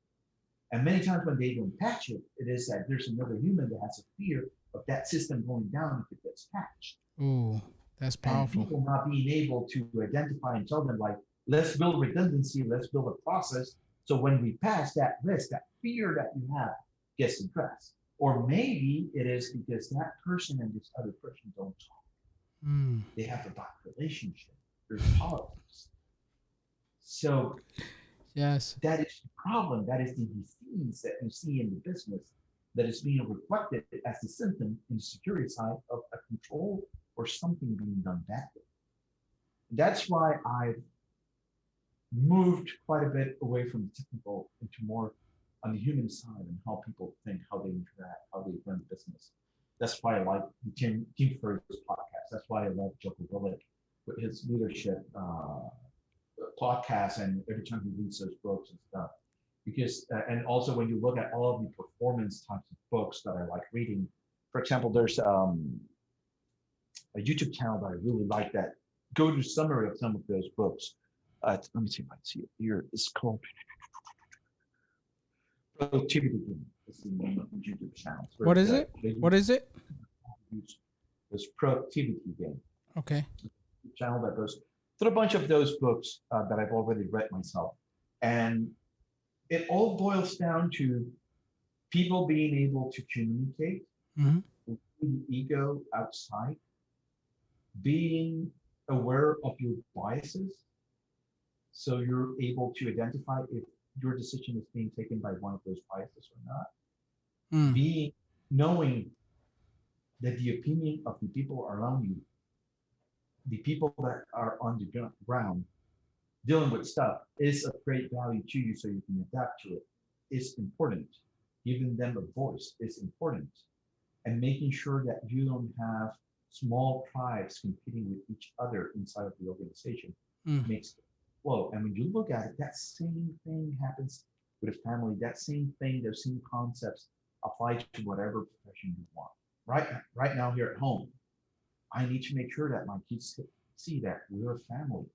And many times when they don't patch it, it is that there's another human that has a fear of that system going down if it gets patched. Ooh, that's powerful. And people not being able to identify and tell them, like, let's build redundancy, let's build a process. So when we pass that risk, that fear that you have gets addressed. Or maybe it is because that person and this other person don't talk. They have a bad relationship. There's politics. So yes, that is the problem. That is the disease that you see in the business that is being reflected as the symptom in the security side of a control or something being done badly. That's why I've moved quite a bit away from the technical into more on the human side and how people think, how they interact, how they run the business. That's why I like the Team Perez podcast. That's why I love Joko Willick with his leadership podcast, and every time he reads those books and stuff. because and also when you look at all of the performance types of books that I like reading, for example, there's a YouTube channel that I really like that go to summary of some of those books. Let me see if I can see it here. It's called Productivity Game. Is the name of the YouTube channel. It's very What is good. it? What is it? Use this Productivity Game Okay. channel that goes through a bunch of those books that I've already read myself, and it all boils down to people being able to communicate Mm-hmm. with the ego outside, being aware of your biases, so you're able to identify if your decision is being taken by one of those biases or not. Mm. Being knowing that the opinion of the people around you, the people that are on the ground dealing with stuff, is of great value to you, so you can adapt to it. Is important. Giving them a voice is important, and making sure that you don't have small tribes competing with each other inside of the organization Mm. makes it flow. And when you look at it, that same thing happens with a family. That same thing, those same concepts apply to whatever profession you want. Right now here at home, I need to make sure that my kids see that we're a family.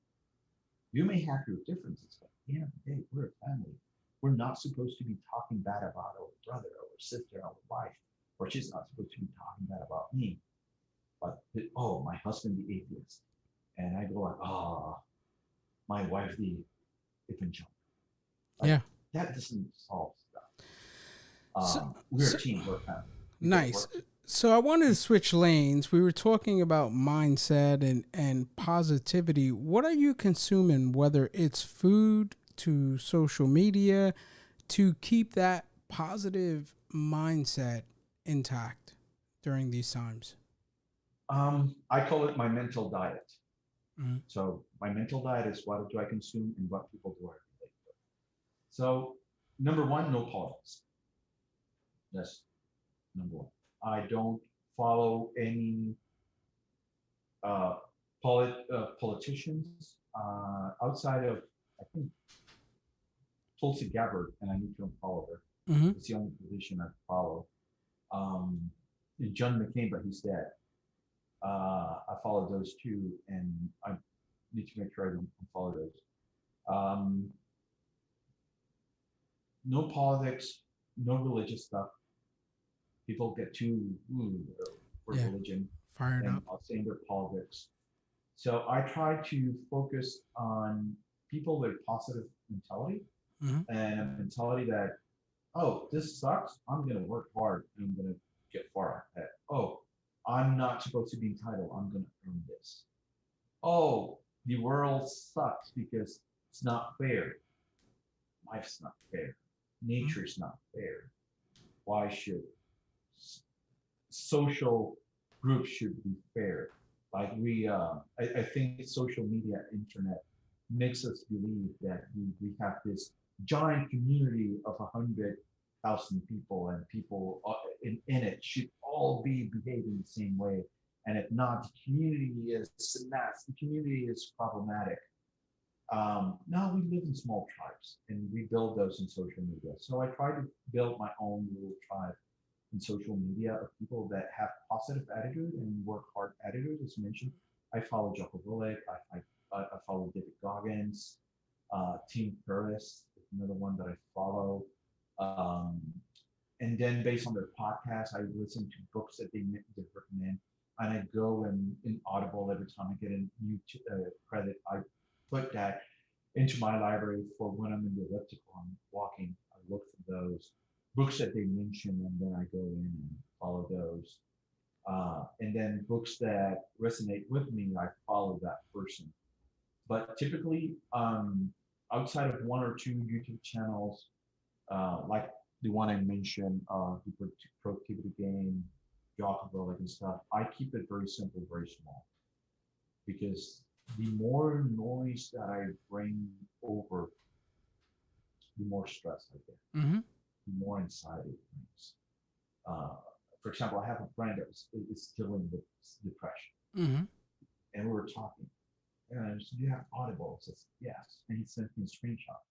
You may have your differences, but at the end of the day, we're a family. We're not supposed to be talking bad about our brother, our sister, our wife, or she's not supposed to be talking bad about me. But oh, my husband the atheist, and I go like, oh, my wife the evangelical. Like Yeah. that doesn't solve stuff. So, We're so a team, we're a family. We gotta nice. work. So I wanted to switch lanes. We were talking about mindset and positivity. What are you consuming, whether it's food to social media, to keep that positive mindset intact during these times? I call it my mental diet. Mm-hmm. So my mental diet is what do I consume and what people do I relate to. So number one, no politics. That's number one. I don't follow any uh, politicians outside of, I think, Tulsi Gabbard, and I need to unfollow her. Mm-hmm. It's the only position I follow. Um, John McCain, but he's dead. I follow those two, and I need to make sure I don't follow those. Um, no politics, no religious stuff. People get too for Yeah. religion, Fired and up. I'll say their politics. So I try to focus on people with positive mentality, Mm-hmm. and a mentality that, oh, this sucks. I'm gonna work hard and I'm gonna get far ahead. Oh, I'm not supposed to be entitled. I'm gonna earn this. Oh, the world sucks because it's not fair. Life's not fair. Nature's not fair. Why should social groups should be fair? Like I think social media, internet makes us believe that we have this giant community of 100,000 people, and people in it should all be behaving the same way. And if not, the community is nuts. The community is problematic. No, we live in small tribes, and we build those in social media. So I try to build my own little tribe in social media of people that have positive attitude and work hard attitude. As mentioned, I follow Jocko Willink, I follow David Goggins, Team Perez is another one that I follow. Um, and then based on their podcast, I listen to books that they recommend, and I go in Audible every time I get a new credit. I put that into my library for when I'm in the elliptical, I'm walking. I look for those books that they mention, and then I go in and follow those. And then books that resonate with me, I follow that person. But typically, outside of one or two YouTube channels, like the one I mentioned, the productivity game, Jocko and stuff, I keep it very simple, very small, because the more noise that I bring over, the more stress I get, Mm-hmm. the more anxiety it brings. Uh, for example, I have a friend that is dealing with depression, Mm-hmm. and we were talking. And I said, "Do you have Audible?" He says, "Yes," and he sent me a screenshot.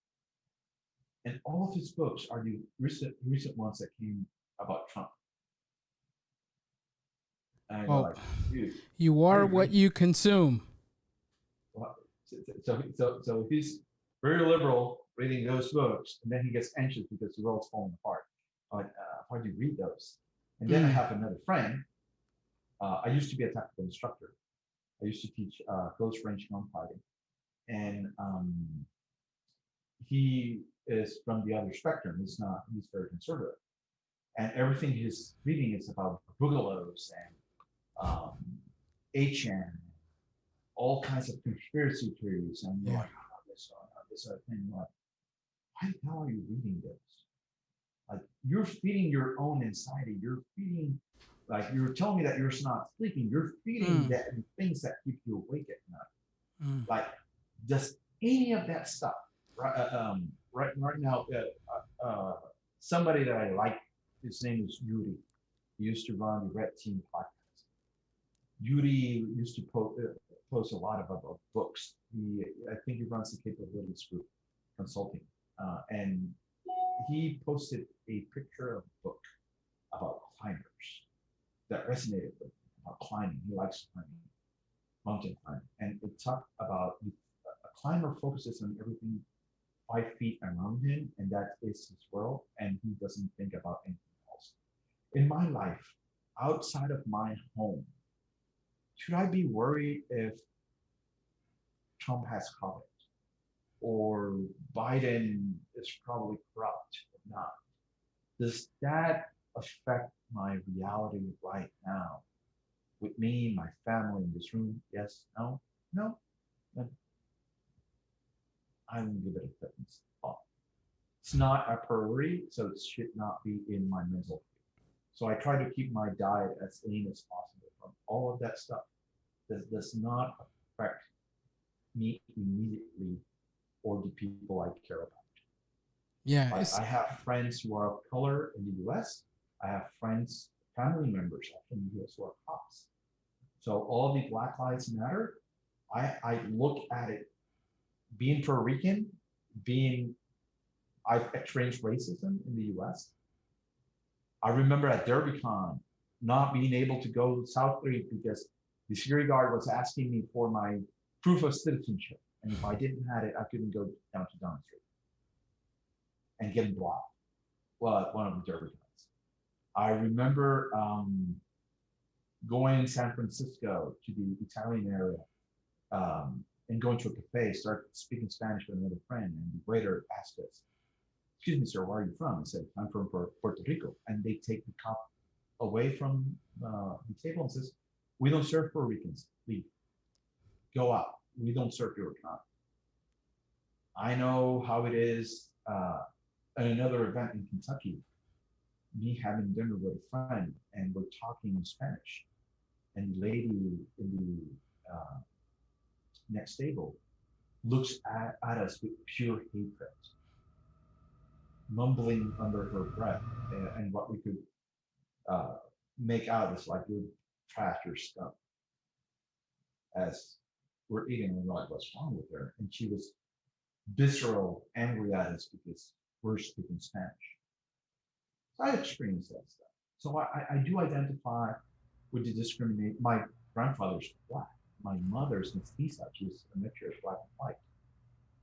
And all of his books are the recent ones that came about Trump. And you're Well, like, dude, you why are are you what reading? you consume. So he's very liberal reading those books, and then he gets anxious because the world's falling apart. Like, why do you read those? And then I Mm. have another friend. I used to be a tactical instructor. I used to teach close range gunfighting, and he is from the other spectrum. He's not. He's very conservative, and everything he's reading is about boogaloo and um, HN, all kinds of conspiracy theories, and you're Yeah. like, oh, this other thing. You're like, why the hell are you reading this? Like, you're feeding your own anxiety. You're feeding, like, you're telling me that you're not sleeping. You're feeding Mm. that things that keep you awake at night. Mm. Like, does any of that stuff, right? Right now, somebody that I like, his name is Yuri. He used to run the Red Team podcast. Yuri used to post a lot about books. I think he runs the capabilities group consulting, and he posted a picture of a book about climbers that resonated with him about climbing. He likes climbing, mountain climbing, and it talked about a climber focuses on everything 5 feet around him, and that is his world, and he doesn't think about anything else. In my life, outside of my home, should I be worried if Trump has COVID or Biden is probably corrupt or not? Does that affect my reality right now with me, my family in this room? Yes, no, no. Then I won't give it a second thought. It's not a priority, so it should not be in my mental. So I try to keep my diet as lean as possible from all of that stuff that does not affect me immediately or the people I care about. Yeah. Like, It's I have friends who are of color in the US. I have friends, family members in the US who are cops. So all the Black Lives Matter, I look at it being Puerto Rican, being I've experienced racism in the US. I remember at DerbyCon not being able to go South Street because the security guard was asking me for my proof of citizenship. And if I didn't have it, I couldn't go down to Don Street and getting blocked. Well, at one of the Derby cons. I remember going in San Francisco to the Italian area and going to a cafe, start speaking Spanish with another friend, and the waiter asked us, "Excuse me, sir, where are you from?" I said, "I'm from Puerto Rico." And they take the cup away from the table and says, "We don't serve Puerto Ricans. Leave. Go out. We don't serve your kind." I know how it is at another event in Kentucky, me having dinner with a friend and we're talking in Spanish. And the lady in the next table looks at us with pure hatred, mumbling under her breath. And what we could uh, make out is like, "You're trash, you're scum," as we're eating. And we're like, "What's wrong with her?" And she was visceral, angry at us because we're speaking Spanish. So I experienced that stuff. So I do identify with the discrimination. My grandfather's black. My mother's mestiza. She's a mixture of black and white.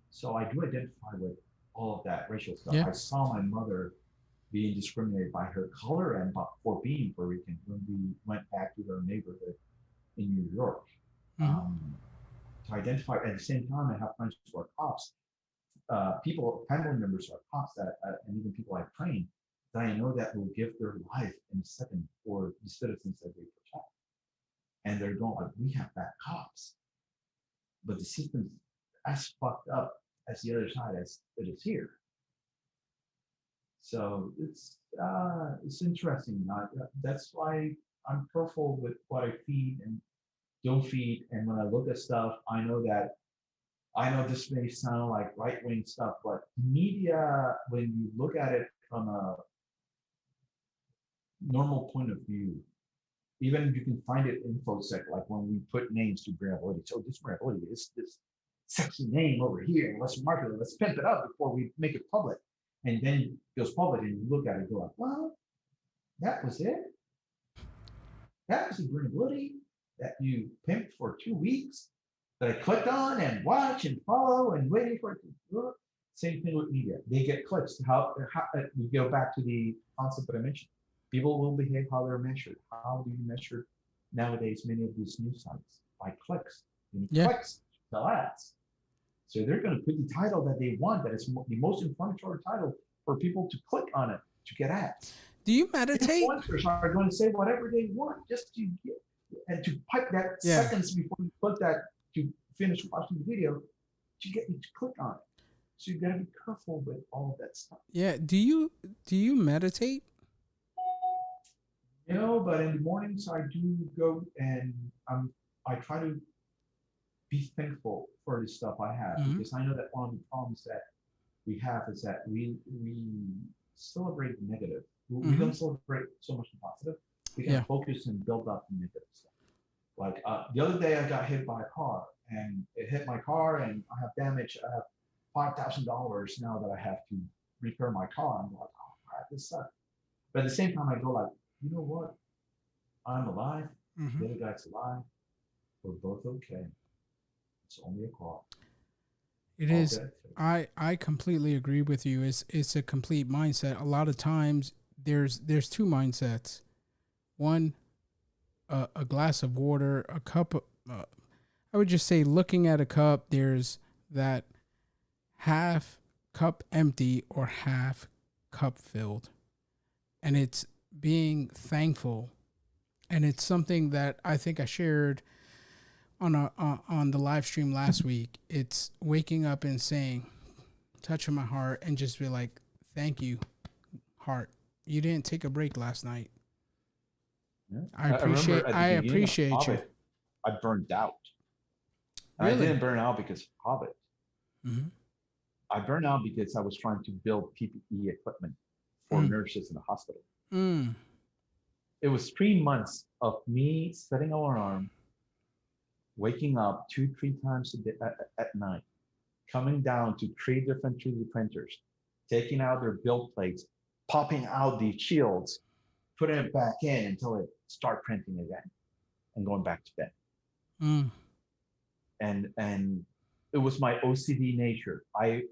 So I do identify with all of that racial stuff. yeah. I saw my mother being discriminated by her color and for being Puerto Rican when we went back to her neighborhood in New York. Mhm. To identify at the same time, I have friends who are cops, people, family members who are cops that, and even people I've trained that I know that will give their life in a second for the citizens that they protect. And they're going like, "We have bad cops, but the system's as fucked up as the other side as it is here." So it's interesting. That's why I'm careful with what I feed and don't feed. And when I look at stuff, I know this may sound like right wing stuff, but media, when you look at it from a normal point of view, even you can find it in InfoSec, like when we put names to variability. So this variability is this sexy name over here. Let's market it. Let's pimp it up before we make it public. and then it goes public, and you look at it, and go like, well, that was it. That was a vulnerability that you pimped for 2 weeks that I clicked on and watch and follow and waiting for it to work. Same thing with media. They get clicks. How we go back to the concept that I mentioned. People will behave how they're measured. How do you measure nowadays many of these news sites? By clicks. And Yeah. clicks sell ads. So they're going to put the title that they want, that is the most inflammatory title for people to click on it to get ads. Do you meditate? Influencers are going to say whatever they want just to get and to pipe that Yeah. seconds before you put that to finish watching the video to get you to click on it. So you got to be careful with all of that stuff. Yeah. Do you meditate? But in the mornings I do go and I try to be thankful for the stuff I have, Mhm. because I know that one of the problems that we have is that we celebrate the negative. We don't celebrate so much the positive. We can Yeah. focus and build up the negative stuff. Like the other day, I got hit by a car, and it hit my car, and I have damage. I have $5,000 now that I have to repair my car. I'm like, oh, crap, this sucks. But at the same time, I go like, you know what? I'm alive. Mhm. The other guy's alive. We're both okay. It's only a car. It All is. good. I completely agree with you. It's a complete mindset. A lot of times there's two mindsets. One, a glass of water, a cup. I would just say, looking at a cup, there's that half cup empty or half cup filled, and it's being thankful. And it's something that I think I shared on the live stream last week. It's waking up and saying, touching my heart, and just be like, thank you, heart. You didn't take a break last night. Yeah. I appreciate remember at the beginning of you. Hobbit, I burned out. And Really? I didn't burn out because of Hobbit. Mm-hmm. I burned out because I was trying to build PPE equipment for nurses in the hospital. Mm. It was 3 months of me setting an alarm, waking up 2-3 times a day, at night, coming down to 3 different 3D printers, taking out their build plates, popping out the shields, putting it back in until it start printing again, and going back to bed. Mm. And it was my OCD nature. I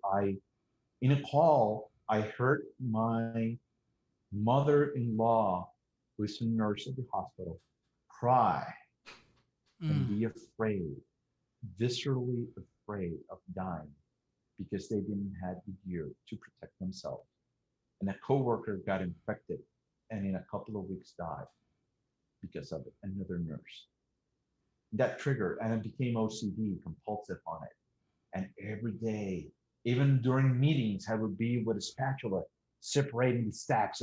in a call, I heard my mother-in-law, who is a nurse at the hospital, cry and be afraid, viscerally afraid of dying, because they didn't have the gear to protect themselves. And a coworker got infected and in a couple of weeks died because of it, another nurse. That triggered, and it became OCD, compulsive on it. And every day, even during meetings, I would be with a spatula separating the stacks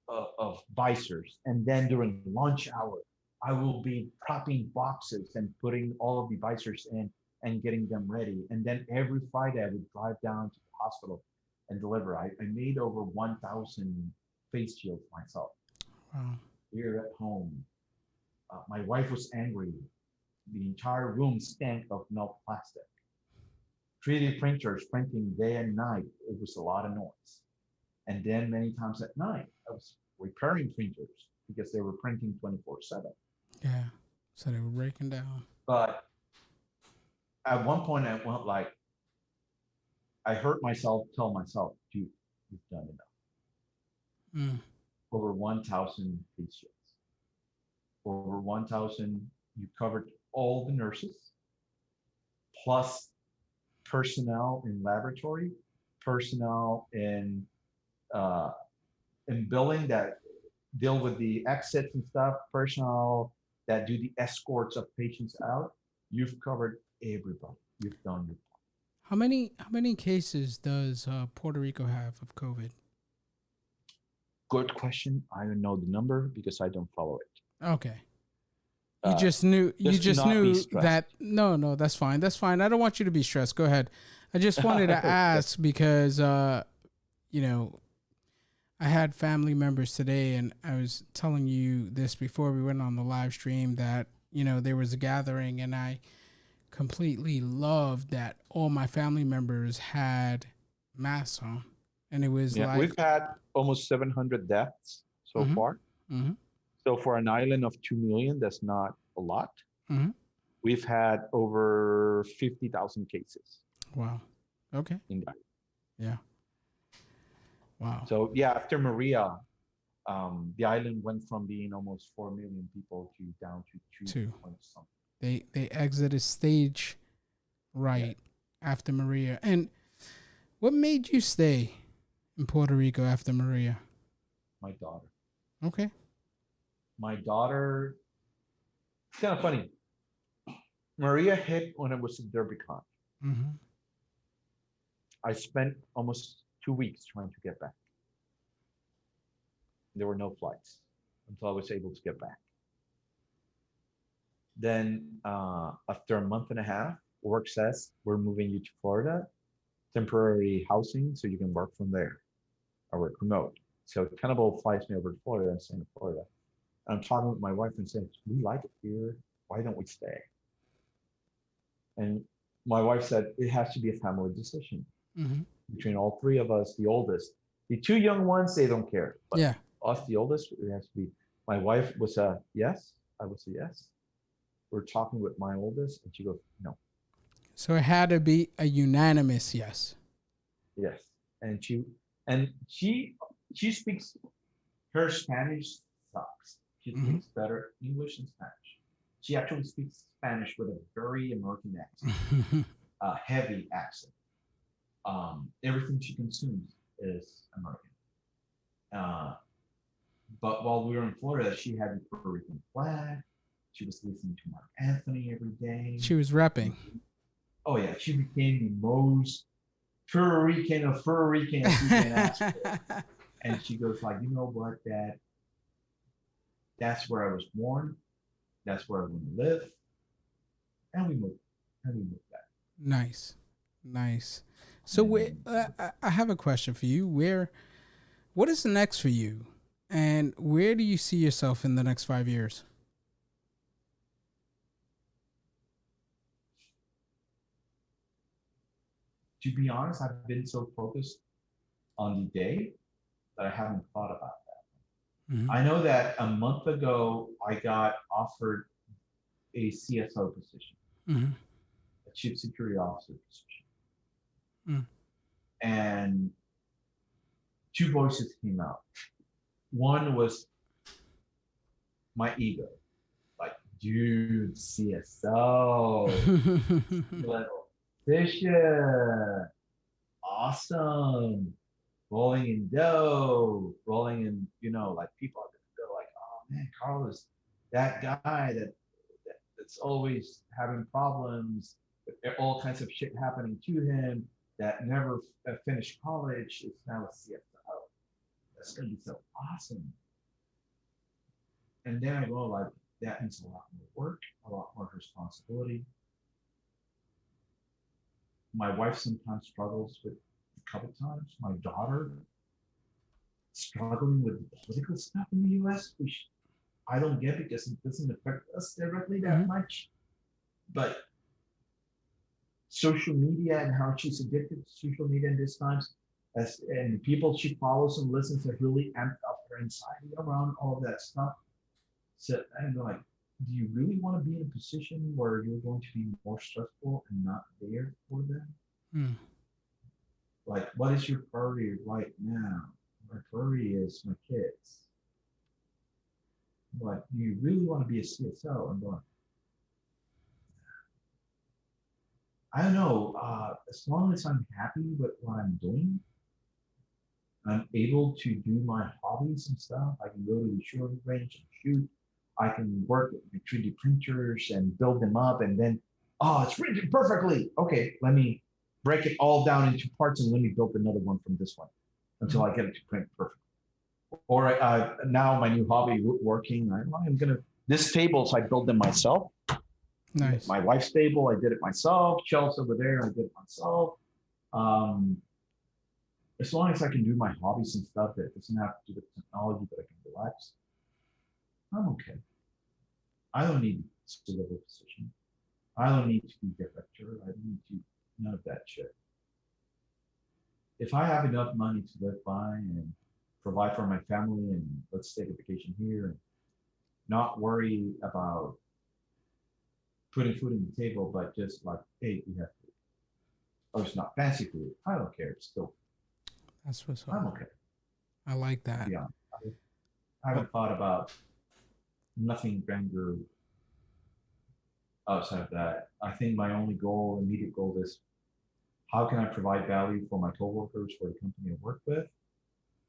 of visors. And then during lunch hour, I will be propping boxes and putting all of the visors in and getting them ready. And then every Friday, I would drive down to the hospital and deliver. I made over 1,000 face shields myself. Wow. Here at home. My wife was angry. The entire room stank of melt plastic. 3D printers printing day and night. It was a lot of noise. And then many times at night, I was repairing printers because they were printing 24/7. Yeah. So they were breaking down. But at one point, I went like, I heard myself tell myself, dude, you've done enough. Mm. Over 1,000 face shields. Over 1,000, you covered all the nurses, plus personnel in laboratory, personnel in billing that deal with the exits and stuff, personnel that do the escorts of patients out. You've covered everybody. You've done your part. How many cases does Puerto Rico have of COVID? Good question. I don't know the number because I don't follow it. Okay. You just knew. You just just not be knew stressed. that. No, that's fine. That's fine. I don't want you to be stressed. Go ahead. I just wanted to ask because, I had family members today, and I was telling you this before we went on the live stream that there was a gathering, and I completely loved that all my family members had masks on. And it was Yeah, like, we've had almost 700 deaths so mm-hmm, far. mm-hmm, So for an island of 2 million, that's not a lot. mm-hmm. We've had over 50,000 cases Wow. Okay. in that. Yeah. Wow. So yeah, after Maria, the island went from being almost 4 million people to down to 2 Two. point something. They exited stage Yeah, right after Maria. And what made you stay in Puerto Rico after Maria? my daughter. Okay. My daughter, it's kind of funny. Maria hit when it was in Derbycon. Mm-hmm. I spent almost 2 weeks trying to get back. There were no flights until I was able to get back. Then, after a month and a half, work says we're moving you to Florida, temporary housing, so you can work from there or work remote. So Tenable flies me over to Florida and staying in Florida. And I'm talking with my wife and saying, we like it here. Why don't we stay? And my wife said, it has to be a family decision Mm-hmm. between all three of us, the oldest. The two young ones, they don't care. But Yeah. us, the oldest, it has to be. My wife was a yes. I was a yes. We're talking with my oldest, and she goes, no, So it had to be a unanimous yes. yes. And she speaks, her Spanish sucks. She Mm-hmm. speaks better English and Spanish. She actually speaks Spanish with a very American accent, a heavy accent. Everything she consumes is American. Uh, but while we were in Florida, she had the Puerto Rican flag. She was listening to Mark Anthony every day. She was repping. Oh yeah, she became the most Puerto Rican of Puerto Ricans you can ask for. And she goes like, you know what, Dad? That's where I was born. That's where I want to live. And we moved. And we moved back. Nice. Nice. So I have a question for you. What is next for you? And where do you see yourself in the next 5 years? To be honest, I've been so focused on the day that I haven't thought about that. Mm-hmm. I know that a month ago I got offered a CSO position, Mm-hmm. a chief security officer position. Mm. And two voices came out. One was my ego, like, dude, CSO, level efficient, awesome, rolling in dough, rolling in, like people are gonna go like, oh man, Carlos, that guy that's always having problems, all kinds of shit happening to him, that never finished college, is now a CFO. That's gonna be so awesome. And then I go like, that means a lot more work, a lot more responsibility. My wife sometimes struggles with, a couple times, my daughter struggling with political stuff in the US, which I don't get because it doesn't affect us directly that much. But social media and how she's addicted to social media in these times, and people she follows and listens have really amped up her anxiety around all of that stuff. So I'm like, do you really want to be in a position where you're going to be more stressful and not there for them? Mm. Like, what is your priority right now? My priority is my kids. Like, do you really want to be a CSO? I'm going, I don't know. As long as I'm happy with what I'm doing, I'm able to do my hobbies and stuff. I can go to the shooting range and shoot. I can work with 3D printers and build them up, and then, oh, it's printed perfectly. Okay, let me break it all down into parts and let me build another one from this one until I get it to print perfectly. Or now my new hobby, woodworking. I'm gonna, this tables I build them myself. Nice. My wife's table, I did it myself. Shelves over there, I did it myself. As long as I can do my hobbies and stuff that doesn't have to do with technology, but I can relax, I'm okay. I don't need to live a position. I don't need to be director. I don't need to, none of that shit. if I have enough money to live by and provide for my family, and let's take a vacation here and not worry about putting food on the table, but just like, hey, we have food. Oh, it's not fancy food. I don't care. It's still, That's what's I'm up. okay. I like To that. be honest, I haven't thought about nothing grander outside of that. I think my only goal, immediate goal, is how can I provide value for my coworkers, for the company I work with,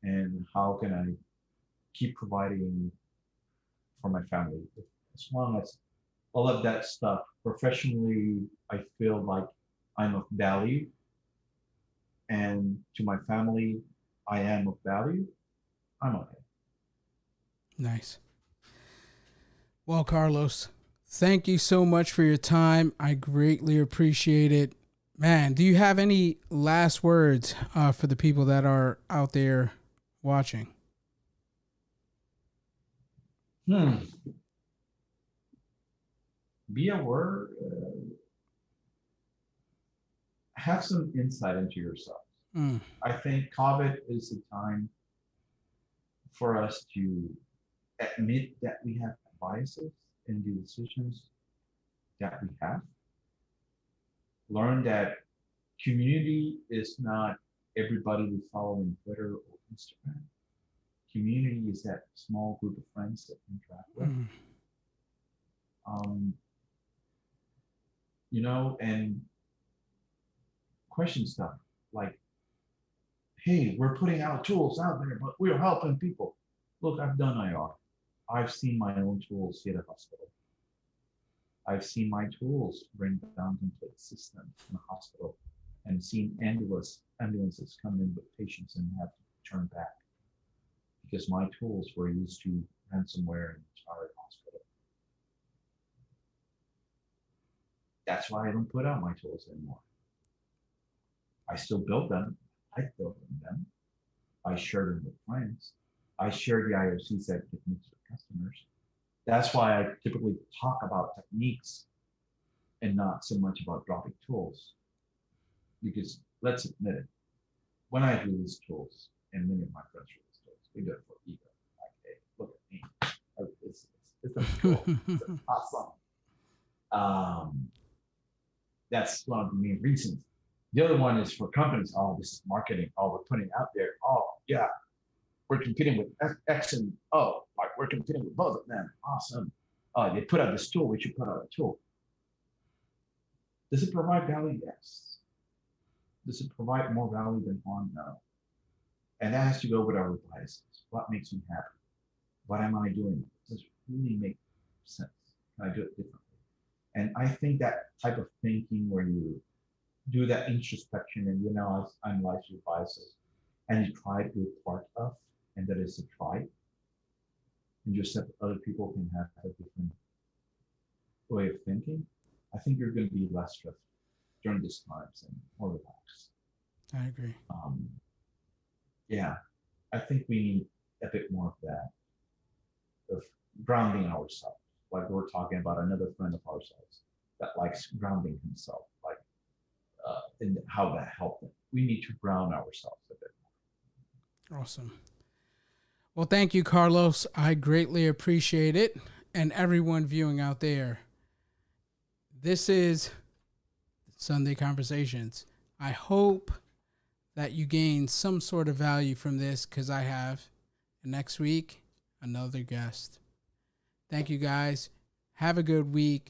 and how can I keep providing for my family. As long as all of that stuff professionally, I feel like I'm of value, and to my family, I am of value. I'm okay. Nice. Well, Carlos, thank you so much for your time. I greatly appreciate it. Man, do you have any last words for the people that are out there watching? Hmm. Be aware. Have some insight into yourself. Mm, I think COVID is the time for us to admit that we have biases in the decisions that we have. Learn that community is not everybody we follow on Twitter or Instagram. Community is that small group of friends that we interact with. mm, Um, and question stuff like, hey, we're putting out tools out there, but we're helping people. Look, I've done IR. I've seen my own tools hit a hospital. I've seen my tools bring down complete systems in a hospital, and seen ambulances come in with patients and have to turn back because my tools were used to ransomware an entire hospital. That's why I don't put out my tools anymore. I still build them. I build them. I share them with friends. I share the IOC set techniques with customers. That's why I typically talk about techniques and not so much about dropping tools. Because let's admit it, when I release tools, and many of my friends release tools, we do it for ego. Like, hey, look at me. It's a tool. It's awesome. That's one of the main reasons. The other one is for companies. Oh, this is marketing. Oh, we're putting it out there. Oh, yeah, we're competing with X and O. Like we're competing with both of them. Awesome. They put out this tool. We should put out a tool. Does it provide value? Yes. Does it provide more value than harm? No. And that has to go with our biases. What makes me happy? What am I doing? Does it really make sense? Can I do it differently? And I think that type of thinking where you do that introspection and analyze your biases and you try to be part of, and that is a try, and just that other people can have a different way of thinking, I think you're going to be less stressed during these times and more relaxed. I agree. Yeah, I think we need a bit more of that, of grounding ourselves. Like we're talking about another friend of ourselves that likes grounding himself, like and how that helped him. We need to ground ourselves a bit more. Awesome. Well, thank you, Carlos. I greatly appreciate it. And everyone viewing out there, this is Sunday Conversations. I hope that you gain some sort of value from this because I have. And next week, another guest. Thank you, guys. Have a good week.